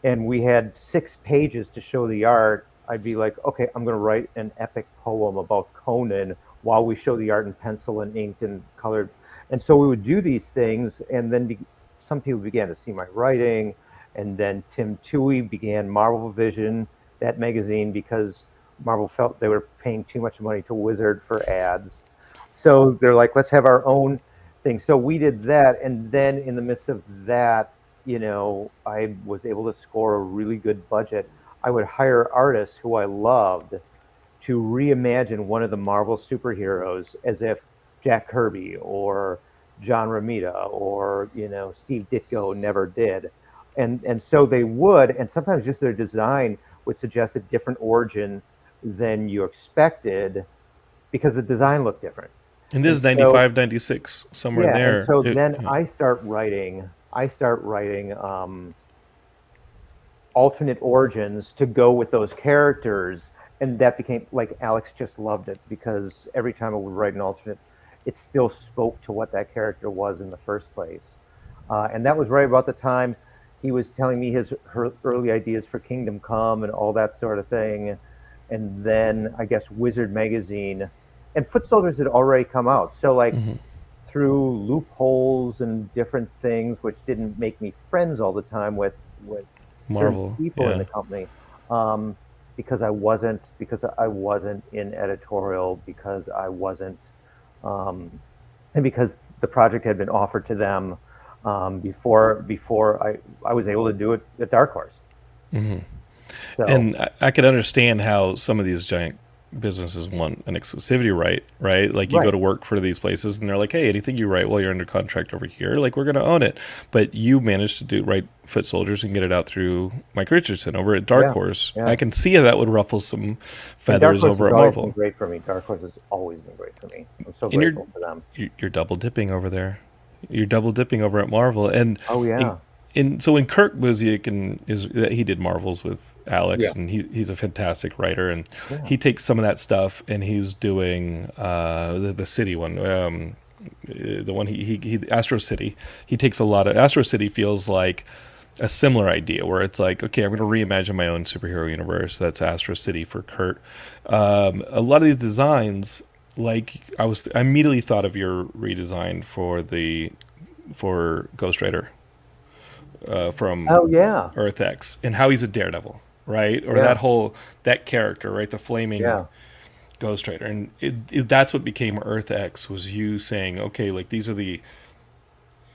and we had 6 pages to show the art, I'd be like, okay, I'm going to write an epic poem about Conan while we show the art in pencil and inked and colored. And so we would do these things, and then some people began to see my writing, and then Tim Toohey began Marvel Vision, that magazine, because Marvel felt they were paying too much money to Wizard for ads. So they're like, let's have our own thing. So we did that, and then in the midst of that, I was able to score a really good budget. I would hire artists who I loved to reimagine one of the Marvel superheroes as if Jack Kirby or John Romita or Steve Ditko never did, and so they would, and sometimes just their design would suggest a different origin than you expected because the design looked different, And this and is so 95, 96, somewhere yeah, and there. so It, then yeah. I start writing. alternate origins to go with those characters, and that became like Alex just loved it because every time I would write an alternate, it still spoke to what that character was in the first place. And that was right about the time he was telling me his her early ideas for Kingdom Come and all that sort of thing. And then I guess Wizard Magazine and Foot Soldiers had already come out. So like Hmm. through loopholes and different things, which didn't make me friends all the time with certain Marvel, people in yeah. the company, um, because I wasn't in editorial, because I wasn't, and because the project had been offered to them before I was able to do it at Dark Horse. Hmm. So And I could understand how some of these giant businesses want an exclusivity right? Like you go right, to work for these places and they're like, hey, anything you write while you're under contract over here, like we're going to own it. But you managed to do write Foot Soldiers and get it out through Mike Richardson over at Dark yeah, Horse. I yeah. can see how that would ruffle some And Dark feathers Horse over has at always been Marvel. great for me. Dark Horse has always been great for me. I'm so And grateful for them. you're double dipping over there. You're double dipping over at Marvel, and Oh in, yeah, so when Kirk Busiek and is he did Marvels with Alex, yeah, and he's a fantastic writer, and yeah. he takes some of that stuff and he's doing the city one. The one he Astro City. He takes a lot of Astro City feels like a similar idea where it's like, okay, I'm going to reimagine my own superhero universe. That's Astro City for Kurt. A lot of these designs, like I immediately thought of your redesign for Ghost Rider from Oh yeah, Earth X and how he's a daredevil, right? Or yeah, that character, right? The flaming yeah. Ghost Rider, and that's what became Earth X. Was you saying, okay, like these are the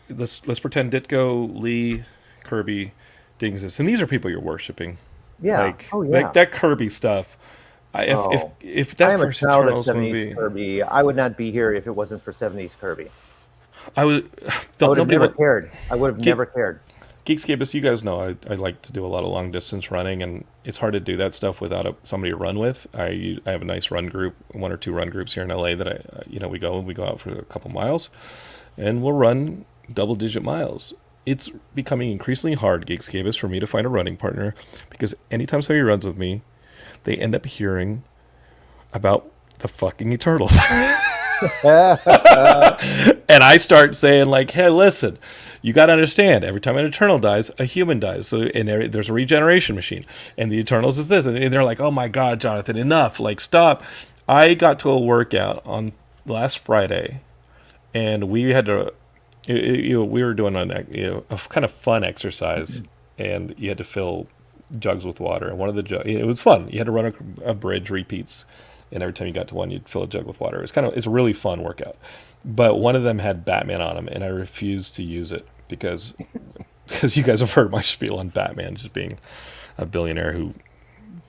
let's pretend Ditko, Lee, Kirby, Dingsis, and these are people you're worshiping, Yeah. Oh like yeah. that Kirby stuff. Oh, If I that am a first child of Eternals 70s movie, Kirby. I would not be here if it wasn't for 70s Kirby. I was I would have nobody never want cared. I would have never cared. Geekscape, as you guys know, I like to do a lot of long distance running, and it's hard to do that stuff without somebody to run with. I have a nice run group, one or two run groups here in LA that we go out for a couple miles, and we'll run double digit miles. It's becoming increasingly hard, Geekscape, for me to find a running partner because anytime somebody runs with me, they end up hearing about the fucking Eternals. And I start saying like, "Hey, listen, you got to understand. Every time an Eternal dies, a human dies. So, and there's a regeneration machine, and the Eternals is this." And they're like, "Oh my God, Jonathan, enough! Like, stop!" I got to a workout on last Friday, and we had to, we were doing a kind of fun exercise, and you had to fill jugs with water. And one of the jugs, it was fun. You had to run a bridge repeats, and every time you got to one, you'd fill a jug with water. It's a really fun workout. But one of them had Batman on them, and I refused to use it because you guys have heard my spiel on Batman just being a billionaire who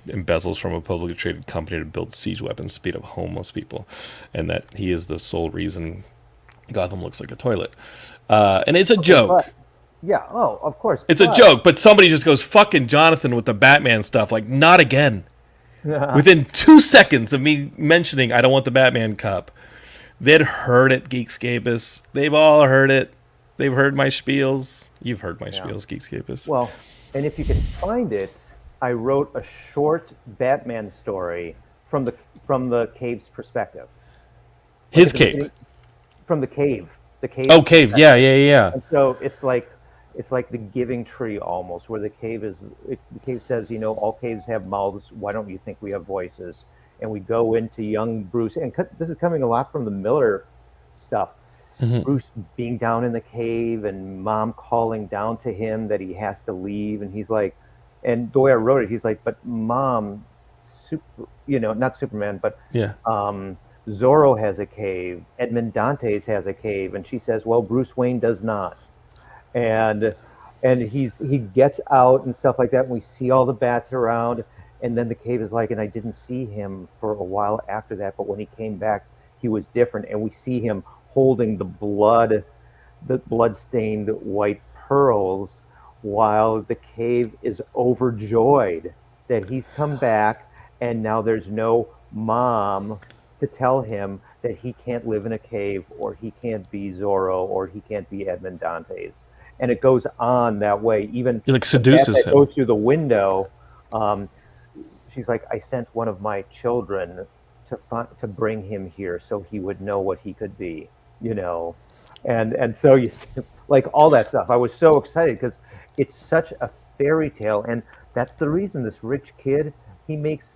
embezzles from a publicly traded company to build siege weapons to beat up homeless people, and that he is the sole reason Gotham looks like a toilet. And it's a Okay, joke. but yeah. Oh, of course. It's a But joke, but somebody just goes fucking Jonathan with the Batman stuff. Like, not again. Within 2 seconds of me mentioning I don't want the Batman cup, they'd heard it, Geekscapists. They've all heard it. They've heard my spiels. You've heard my yeah. spiels, Geekscapists. Well, and if you can find it, I wrote a short Batman story from the cave's perspective. Like His at the cape. beginning, from the cave's Oh, cave. Yeah, perspective. yeah, yeah. And so it's like the giving tree almost, where the cave says, all caves have mouths. Why don't you think we have voices? And we go into young Bruce, and this is coming a lot from the Miller stuff. Mm-hmm. Bruce being down in the cave and mom calling down to him that he has to leave, and he's like, and the way I wrote it, he's like, but mom, not Superman, but Yeah. um, Zorro has a cave, Edmond Dantes has a cave, and she says, well, Bruce Wayne does not, and he gets out and stuff like that, and we see all the bats around, and then the cave is like, and I didn't see him for a while after that, but when he came back, he was different, and we see him holding the blood-stained white pearls, while the cave is overjoyed that he's come back, and now there's no mom to tell him that he can't live in a cave, or he can't be Zorro, or he can't be Edmond Dantes. and it goes on that way. Even He like the bat seduces that him. goes through the window, um, she's like, I sent one of my children to bring him here so he would know what he could be, you know, and so you see, like all that stuff. I was so excited because it's such a fairy tale, and that's the reason this rich kid he makes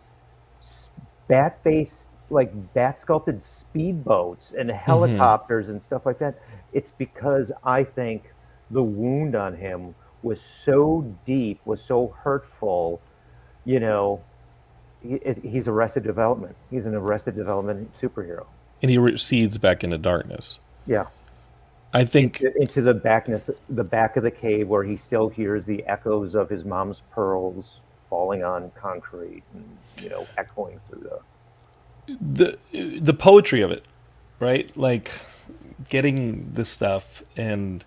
bat based like bat sculpted speedboats and Hmm. helicopters and stuff like that. It's because I think the wound on him was so deep, was so hurtful, you know, he's Arrested Development. He's an Arrested Development superhero. And he recedes back into darkness. Yeah, I think into the back of the cave where he still hears the echoes of his mom's pearls falling on concrete and echoing through the. the poetry of it, right? Like getting this stuff, and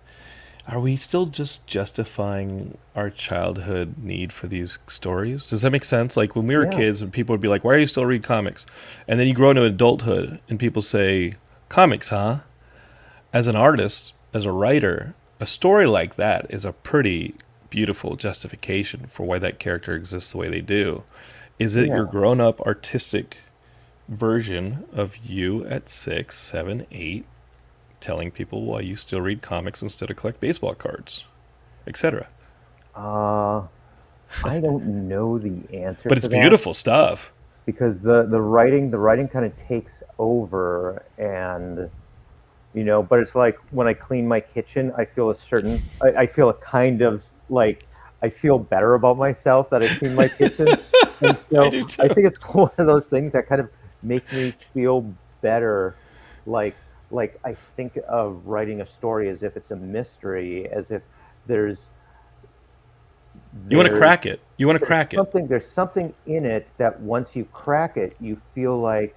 are we still just justifying our childhood need for these stories? Does that make sense? Like when we were Yeah, kids and people would be like, why are you still read comics? And then you grow into adulthood and people say, comics, huh? As an artist, as a writer, a story like that is a pretty beautiful justification for why that character exists the way they do. Is it your yeah. grown up artistic version of you at 6, 7, 8 telling people why you still read comics instead of collect baseball cards, etc.? Uh, I don't know the answer But it's to that beautiful stuff. because the writing kind of takes over, and but it's like when I clean my kitchen, I feel a kind of like I feel better about myself that I clean my kitchen. And I so do I too. think it's one of those things that kind of make me feel better. Like I think of writing a story as if it's a mystery, as if there's You want to there's crack it. You want to crack it. there's something in it that once you crack it, you feel like,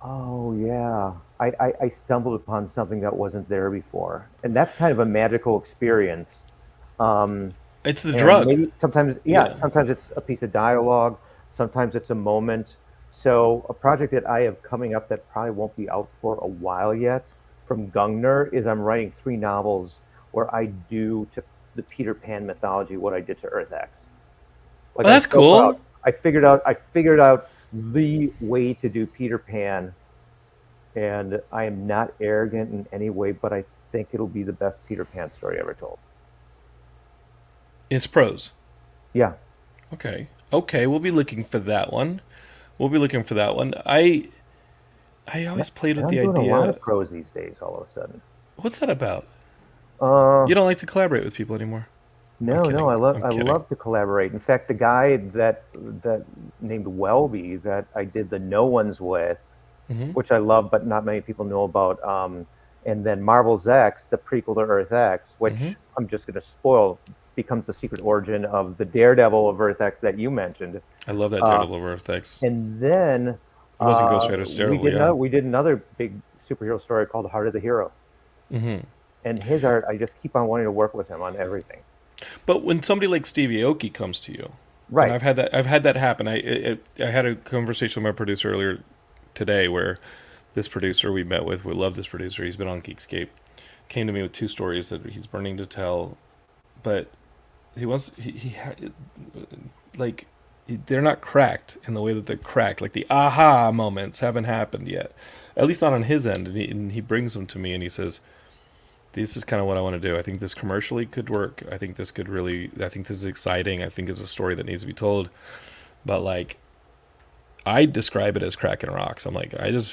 oh yeah, I stumbled upon something that wasn't there before, and that's kind of a magical experience. Um, It's the and drug. maybe sometimes, yeah, Yeah. sometimes it's a piece of dialogue, sometimes it's a moment. So a project that I have coming up that probably won't be out for a while yet from Gungner is I'm writing three novels where I do to the Peter Pan mythology what I did to Earth X. Like Oh, I'm that's so proud. cool. I figured out the way to do Peter Pan, and I am not arrogant in any way, but I think it'll be the best Peter Pan story ever told. It's prose. Yeah. Okay. Okay, we'll be looking for that one. We'll be looking for that one. I And always played with I'm the doing a lot idea. of prose these days all of a sudden. What's that about? Uh You don't like to collaborate with people anymore. I'm no, kidding. I love I'm I kidding. love to collaborate. In fact, the guy that named Welby that I did the No Ones with, Hmm. which I love, but not many people know about. And then Marvel's X, the prequel to Earth X, Hmm. which I'm just going to spoil, becomes the secret origin of the Daredevil of Earth X that you mentioned. I love that Uh, Daredevil Earth X. and then It wasn't Ghost Rider's we Daredevil, did yeah. another big superhero story called Heart of the Hero. Hmm. And his art, I just keep on wanting to work with him on everything. But when somebody like Stevie Aoki comes to you, and Right. I've had that happen. I had a conversation with my producer earlier today where this producer we met with, we love this producer. He's been on Geekscape. Came to me with two stories that he's burning to tell, but he wants like they're not cracked in the way that they're cracked. Like the aha moments haven't happened yet, at least not on his end. And he brings them to me and he says, "This is kind of what I want to do. I think this commercially could work. I think this could really. I think this is exciting. I think it's a story that needs to be told." But like I describe it as cracking rocks. I'm like,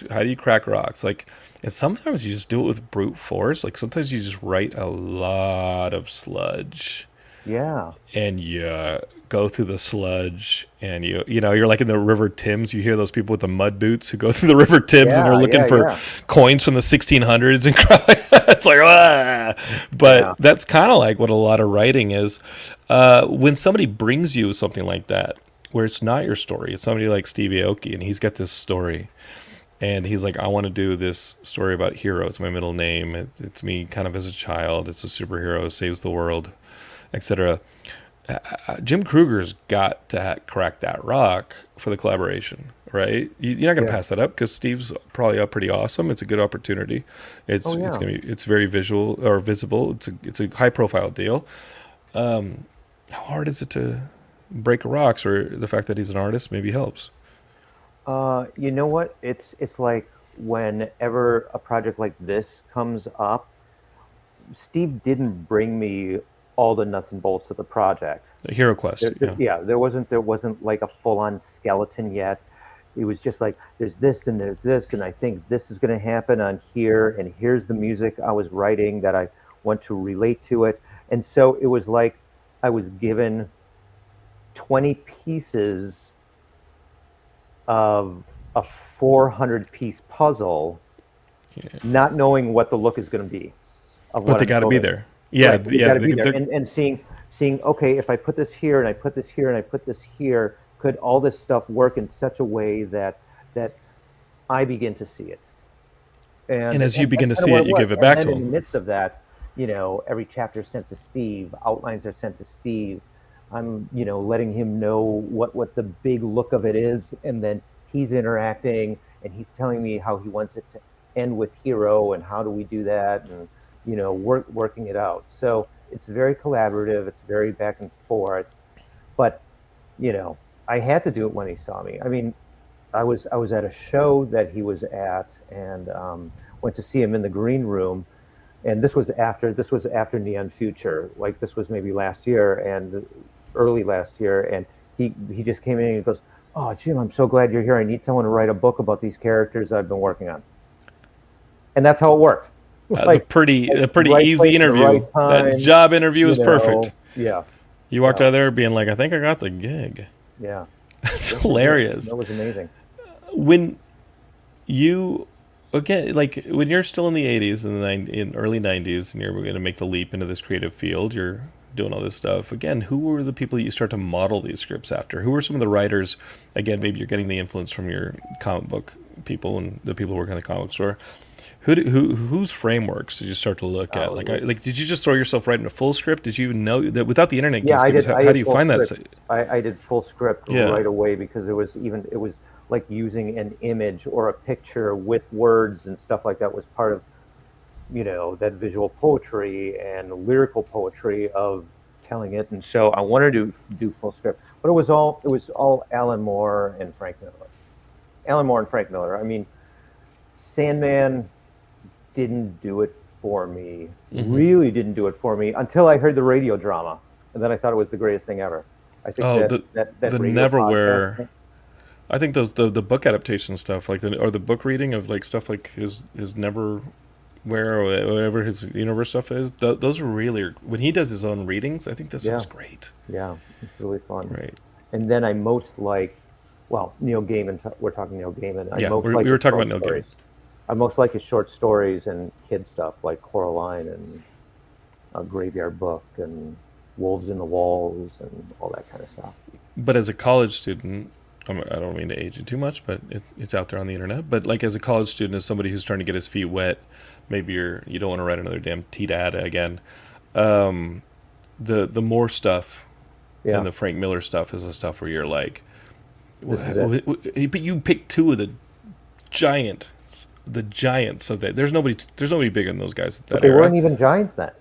how do you crack rocks? Like, and sometimes you just do it with brute force. Like sometimes you just write a lot of sludge Yeah. and you go through the sludge and you're like in the River Thames. You hear those people with the mud boots who go through the River Thames and they're Yeah. looking Yeah. for Yeah. coins from the 1600s and it's like, ah. But Yeah. that's kind of like what a lot of writing is. When somebody brings you something like that, where it's not your story, it's somebody like Stevie Aoki, and he's got this story, and he's like, I want to do this story about Hero. It's my middle name. It's me kind of as a child. It's a superhero, saves the world, etc. Jim Krueger's got to crack that rock for the collaboration. right? You're not going to Yeah. pass that up because Steve's probably up pretty awesome. It's a good opportunity. Oh It's yeah. gonna be it's very visual or visible. It's a high profile deal. How hard is it to break rocks, or the fact that he's an artist maybe helps? You know what? It's like whenever a project like this comes up, Steve didn't bring me all the nuts and bolts of the project. A hero quest, yeah. Yeah, there wasn't like a full on skeleton yet. It was just like there's this and I think this is going to happen on here and here's the music I was writing that I want to relate to it. And so it was like I was given 20 pieces of a 400-piece puzzle, Yeah. not knowing what the look is going to be of But what they I'm got to be building. there. Yeah, Right, but you got yeah. to be there and seeing okay, if I put this here and I put this here and I put this here, could all this stuff work in such a way that I begin to see it? And as you That's begin to kind of see what it, it you was. give it And back then to in the them. midst of that, every chapter is sent to Steve, outlines are sent to Steve. I'm, letting him know what the big look of it is, and then he's interacting and he's telling me how he wants it to end with Hero and how do we do that and working it out. So it's very collaborative, it's very back and forth, but you know, I had to do it when he saw me. I mean, I was at a show that he was at, and went to see him in the green room. And this was after Neon Future, like this was maybe last year and early last year. And he just came in and he goes, "Oh, Jim, I'm so glad you're here. I need someone to write a book about these characters I've been working on." And that's how it worked. That's a like, pretty like a pretty right easy place at the interview. right That time, job interview is perfect. Yeah. You walked out So of there being like, I think I got the gig. yeah, That's yes, I did. hilarious. That was amazing. When you again, like when you're still in the '80s and in early '90s, and you're going to make the leap into this creative field, you're doing all this stuff. Again, who were the people you start to model these scripts after? Who were some of the writers? Again, maybe you're getting the influence from your comic book people and the people working in the comic store. Whose frameworks did you start to look at? Oh, it Like, was. did you just throw yourself right into full script? Did you even know that without the internet, Yeah, I Geekscape, did. I how do did you full find that? script. I did full script Yeah, right away because it was like using an image or a picture with words and stuff like that was part of that visual poetry and lyrical poetry of telling it. And so I wanted to do full script, but it was all Alan Moore and Frank Miller. Alan Moore and Frank Miller. I mean, Sandman didn't do it for me. hmm. Really didn't do it for me until I heard the radio drama, and then I thought it was the greatest thing ever. I think Oh, that the radio podcast Neverwhere. thing. I think the book adaptation stuff, like the book reading of like stuff like his Neverwhere or whatever his universe stuff is. Those are really when he does his own readings. I think this Yeah, is great. yeah, it's really fun. Right. And then I most like, well, Neil Gaiman. We're talking Neil Gaiman. I Yeah, most like we were his talking short about Neil Gaiman. stories. I most like his short stories and kid stuff like Coraline and Graveyard Book and Wolves in the Walls and all that kind of stuff. But as a college student, I don't mean to age you too much, but it's out there on the internet. But like as a college student, as somebody who's trying to get his feet wet, maybe you don't want to write another damn T-Dad again. Um, the more stuff and Yeah, the Frank Miller stuff is the stuff where you're like, this is it. but you pick two of giant, the giants of that. There's nobody bigger than those guys at But that they era. weren't even giants then.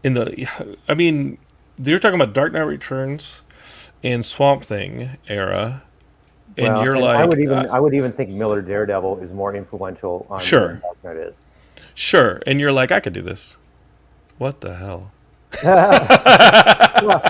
In the, I mean, you're talking about Dark Knight Returns and Swamp Thing era, and Well, you're and I would like, even I would even think Miller Daredevil is more influential on than sure, Dark Knight is. sure, and you're like, I could do this. What the hell? Well,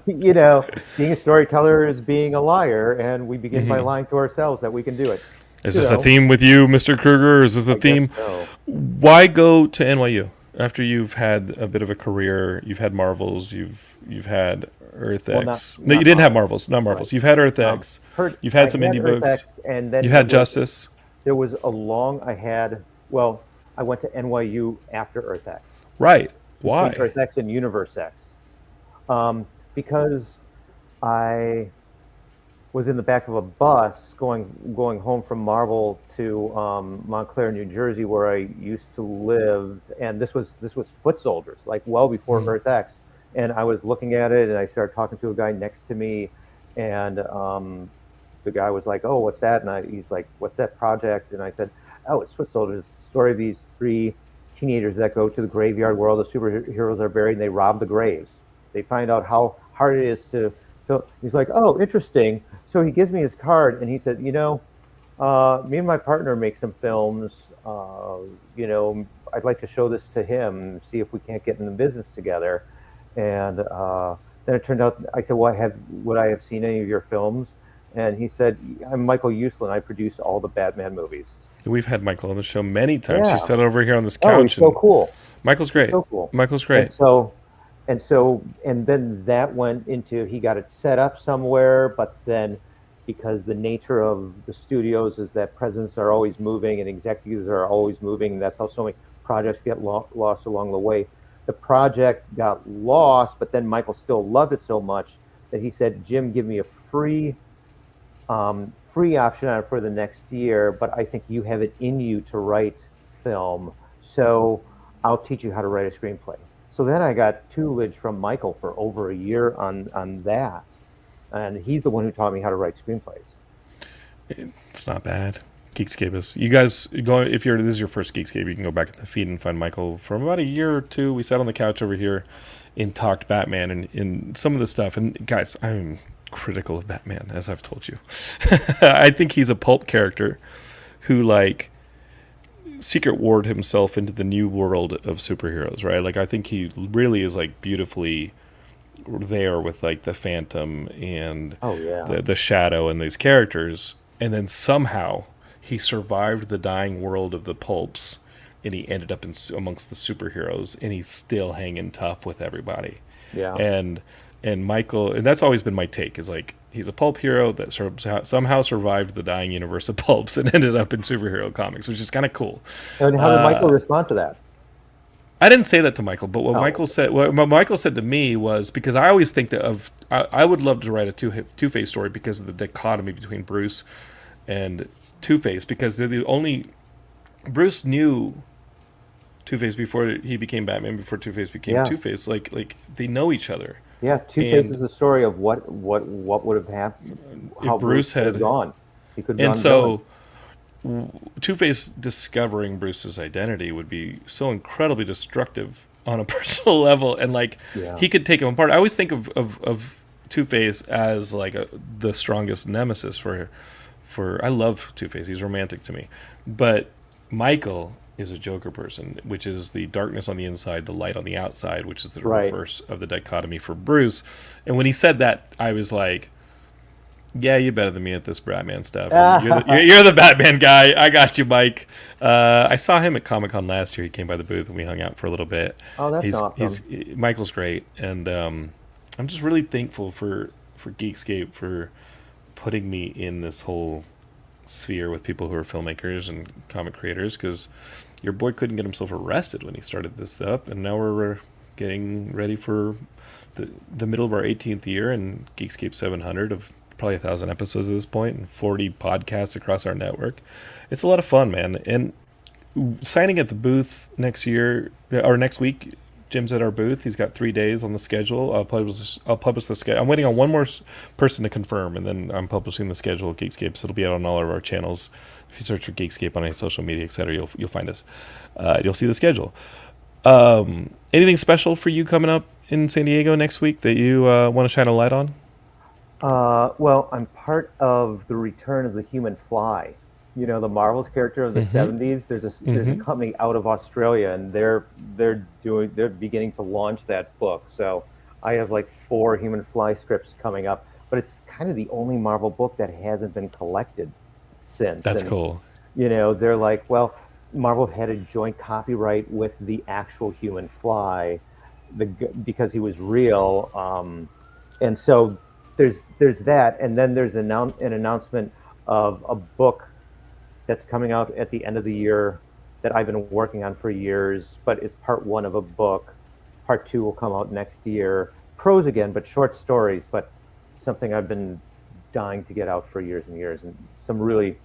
being a storyteller is being a liar, and we begin by lying to ourselves that we can do it. Is You this a know, theme with you, Mr. Krueger? Is this the I guess theme? so. Why go to NYU after you've had a bit of a career? You've had Marvels. You've had Earth Well, not X. No, you not didn't have Marvel, Marvels. Not right? Marvels. You've had Earth Um, X. heard You've I had some had indie Earth books. X, and You then had Justice. there was a long I had. Well, I went to NYU after Earth X, Right. between Why? Earth X and Universe X, because I was in the back of a bus going home from Marvel to Montclair, New Jersey, where I used to live, and this was Foot Soldiers, like well before Mhm. Earth X, and I was looking at it, and I started talking to a guy next to me, and the guy was like, "Oh, what's that?" And he's like, "What's that project?" And I said, "Oh, it's Foot Soldiers. It's the story of these three teenagers that go to the graveyard where all the superheroes are buried, and they rob the graves. They find out how hard it is to." So he's like, "Oh, interesting." So he gives me his card, and he said, me and my partner make some films. I'd like to show this to him, see if we can't get in the business together." And then it turned out, I said, "Well, would I have seen any of your films?" And he said, "I'm Michael Uslan. I produce all the Batman movies." We've had Michael on the show many times. He Yeah. sat over here on this Oh, he's couch, so and cool. Michael's He's great. so cool. Michael's And great. so, and then that went into, he got it set up somewhere, but then because the nature of the studios is that presidents are always moving and executives are always moving, and that's how so many projects get lost along the way. The project got lost, but then Michael still loved it so much that he said, "Jim, give me a free option on it for the next year, but I think you have it in you to write film, so I'll teach you how to write a screenplay." So then I got tutelage from Michael for over a year on that, and he's the one who taught me how to write screenplays. It's not bad. Geekscape is. You guys go if you're this is your first Geekscape, you can go back in the feed and find Michael from about a year or two. We sat on the couch over here and talked Batman and some of the stuff. And guys, I'm critical of Batman, as I've told you. I think he's a pulp character who like secret warred himself into the new world of superheroes, right? Like I think he really is like beautifully there with like the Phantom and Oh yeah, the Shadow and these characters, and then somehow he survived the dying world of the pulps, and he ended up amongst the superheroes, and he's still hanging tough with everybody. yeah. And Michael, and that's always been my take, is like he's a pulp hero that somehow survived the dying universe of pulps and ended up in superhero comics, which is kind of cool. And how did Michael respond to that? I didn't say that to Michael, but Oh, what Michael said to me was, because I always think that I would love to write a Two-Face story because of the dichotomy between Bruce and Two-Face, because they're the only Bruce knew Two-Face before he became Batman, before Two-Face became yeah, Two-Face. Like they know each other. yeah. Two-Face And is the story of what would have happened, if how Bruce Bruce could have had, gone. He could have and gone villain. so Two-Face discovering Bruce's identity would be so incredibly destructive on a personal level, and like Yeah, he could take him apart. I always think of Two-Face as like the strongest nemesis for. I love Two-Face. He's romantic to me, but Michael is a Joker person, which is the darkness on the inside, the light on the outside, which is the right. reverse of the dichotomy for Bruce. And when he said that, I was like, yeah, you're better than me at this Batman stuff. And you're the Batman guy. I got you, Mike. I saw him at Comic-Con last year. He came by the booth and we hung out for a little bit. Oh, that's He's awesome. Michael's great, and I'm just really thankful for Geekscape for putting me in this whole sphere with people who are filmmakers and comic creators, because your boy couldn't get himself arrested when he started this up, and now we're getting ready for the middle of our 18th year and Geekscape 700 of probably 1,000 episodes at this point and 40 podcasts across our network. It's a lot of fun, man. And signing at the booth next year or next week, Jim's at our booth. He's got 3 days on the schedule. I'll publish the schedule. I'm waiting on one more person to confirm, and then I'm publishing the schedule of Geekscape. So it'll be out on all of our channels. If you search for Geekscape on any social media, etc., you'll find us. You'll see the schedule. Anything special for you coming up in San Diego next week that you want to shine a light on? Well, I'm part of the Return of the Human Fly. The Marvel's character of the Mm-hmm. '70s. There's a Mm-hmm. company out of Australia, and they're beginning to launch that book. So I have like 4 Human Fly scripts coming up, but it's kind of the only Marvel book that hasn't been collected since. That's And cool. they're like, well, Marvel had a joint copyright with the actual Human Fly, because he was real. And so there's that, and then there's an announcement of a book that's coming out at the end of the year that I've been working on for years, but it's part one of a book. Part two will come out next year. Prose again, but short stories, but something I've been dying to get out for years and years, and some really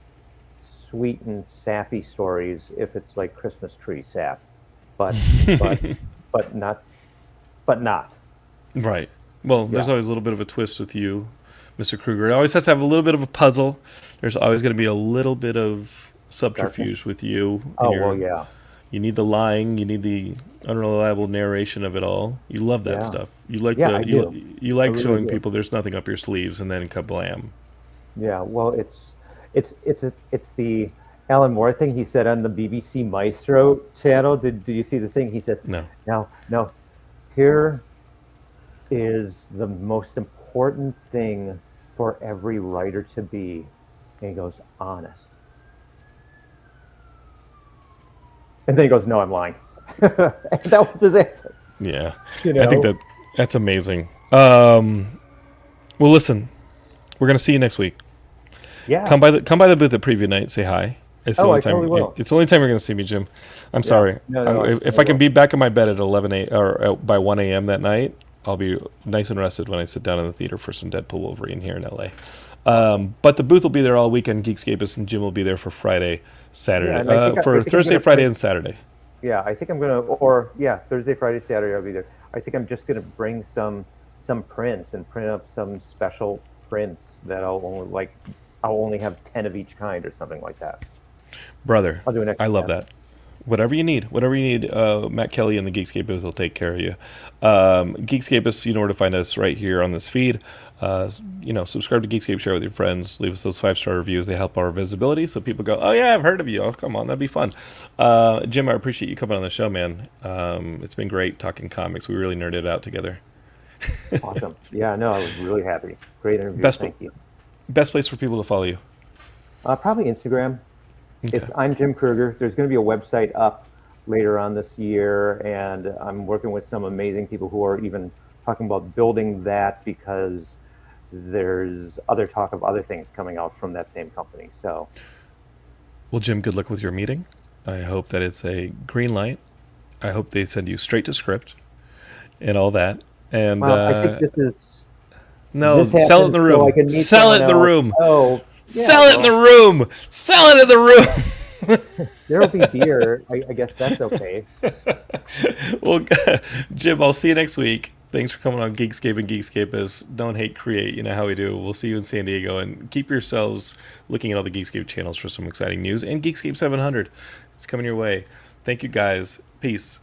sweet and sappy stories if it's like Christmas tree sap, but but but not. Right. Well, there's Yeah, always a little bit of a twist with you, Mr. Krueger. It always has to have a little bit of a puzzle. There's always going to be a little bit of Darkness. subterfuge with you and Oh well, your. yeah, You need the lying. You need the unreliable narration of it all. You love that yeah, stuff. You like yeah. the I do. you I like really showing do. people there's nothing up your sleeves, and then kablam. Yeah. Well, it's the Alan Moore thing he said on the BBC Maestro channel. Did you see the thing he said? No. Now, here is the most important thing for every writer to be, and he goes, honest. And then he goes, no, I'm lying. And that was his answer. Yeah, You I think know? that's amazing. Well, listen, we're gonna see you next week. Yeah. Come by the booth at preview night. Say hi. It's the Oh, only I totally time. will. It's the only time you're gonna see me, Jim. I'm Yeah. sorry. No, I If totally I can will. be back in my bed at 11 or by 1 a.m. that night, I'll be nice and rested when I sit down in the theater for some Deadpool Wolverine here in LA. Awesome. But the booth will be there all weekend. Geekscapists and Jim will be there for Friday, Yeah, Saturday, and I for think I'm Thursday, gonna Friday, bring. and Saturday. Yeah, I think I'm gonna, or yeah, Thursday, Friday, Saturday, I'll be there. I think I'm just gonna bring some prints and print up some special prints that I'll only have 10 of each kind or something like that. Brother, I'll do an I extra love 10. that. Whatever you need, Matt Kelly and the Geekscape booth will take care of you. Geekscapists, you know where to find us right here on this feed. Subscribe to Geekscape, share with your friends, leave us those 5-star reviews. They help our visibility, so people go, "Oh yeah, I've heard of you. Oh come on, that'd be fun." Jim, I appreciate you coming on the show, man. It's been great talking comics. We really nerded out together. Awesome. Yeah, no, I was really happy. Great interview. Best Thank you. best place for people to follow you. Probably Instagram. Okay. I'm Jim Krueger. There's going to be a website up later on this year, and I'm working with some amazing people who are even talking about building that because there's other talk of other things coming out from that same company. So, Well, Jim, good luck with your meeting. I hope that it's a green light. I hope they send you straight to script and all that. And well, I think no, this sell it in the happens so I room. can meet Sell it someone in the else. room. Oh, yeah. Sell it in the Well, room. Sell it in the room. there'll be beer. I guess that's okay. Well, Jim, I'll see you next week. Thanks for coming on Geekscape and Geekscapists. Don't hate, create. You know how we do. We'll see you in San Diego. And keep yourselves looking at all the Geekscape channels for some exciting news. And Geekscape 700. It's coming your way. Thank you, guys. Peace.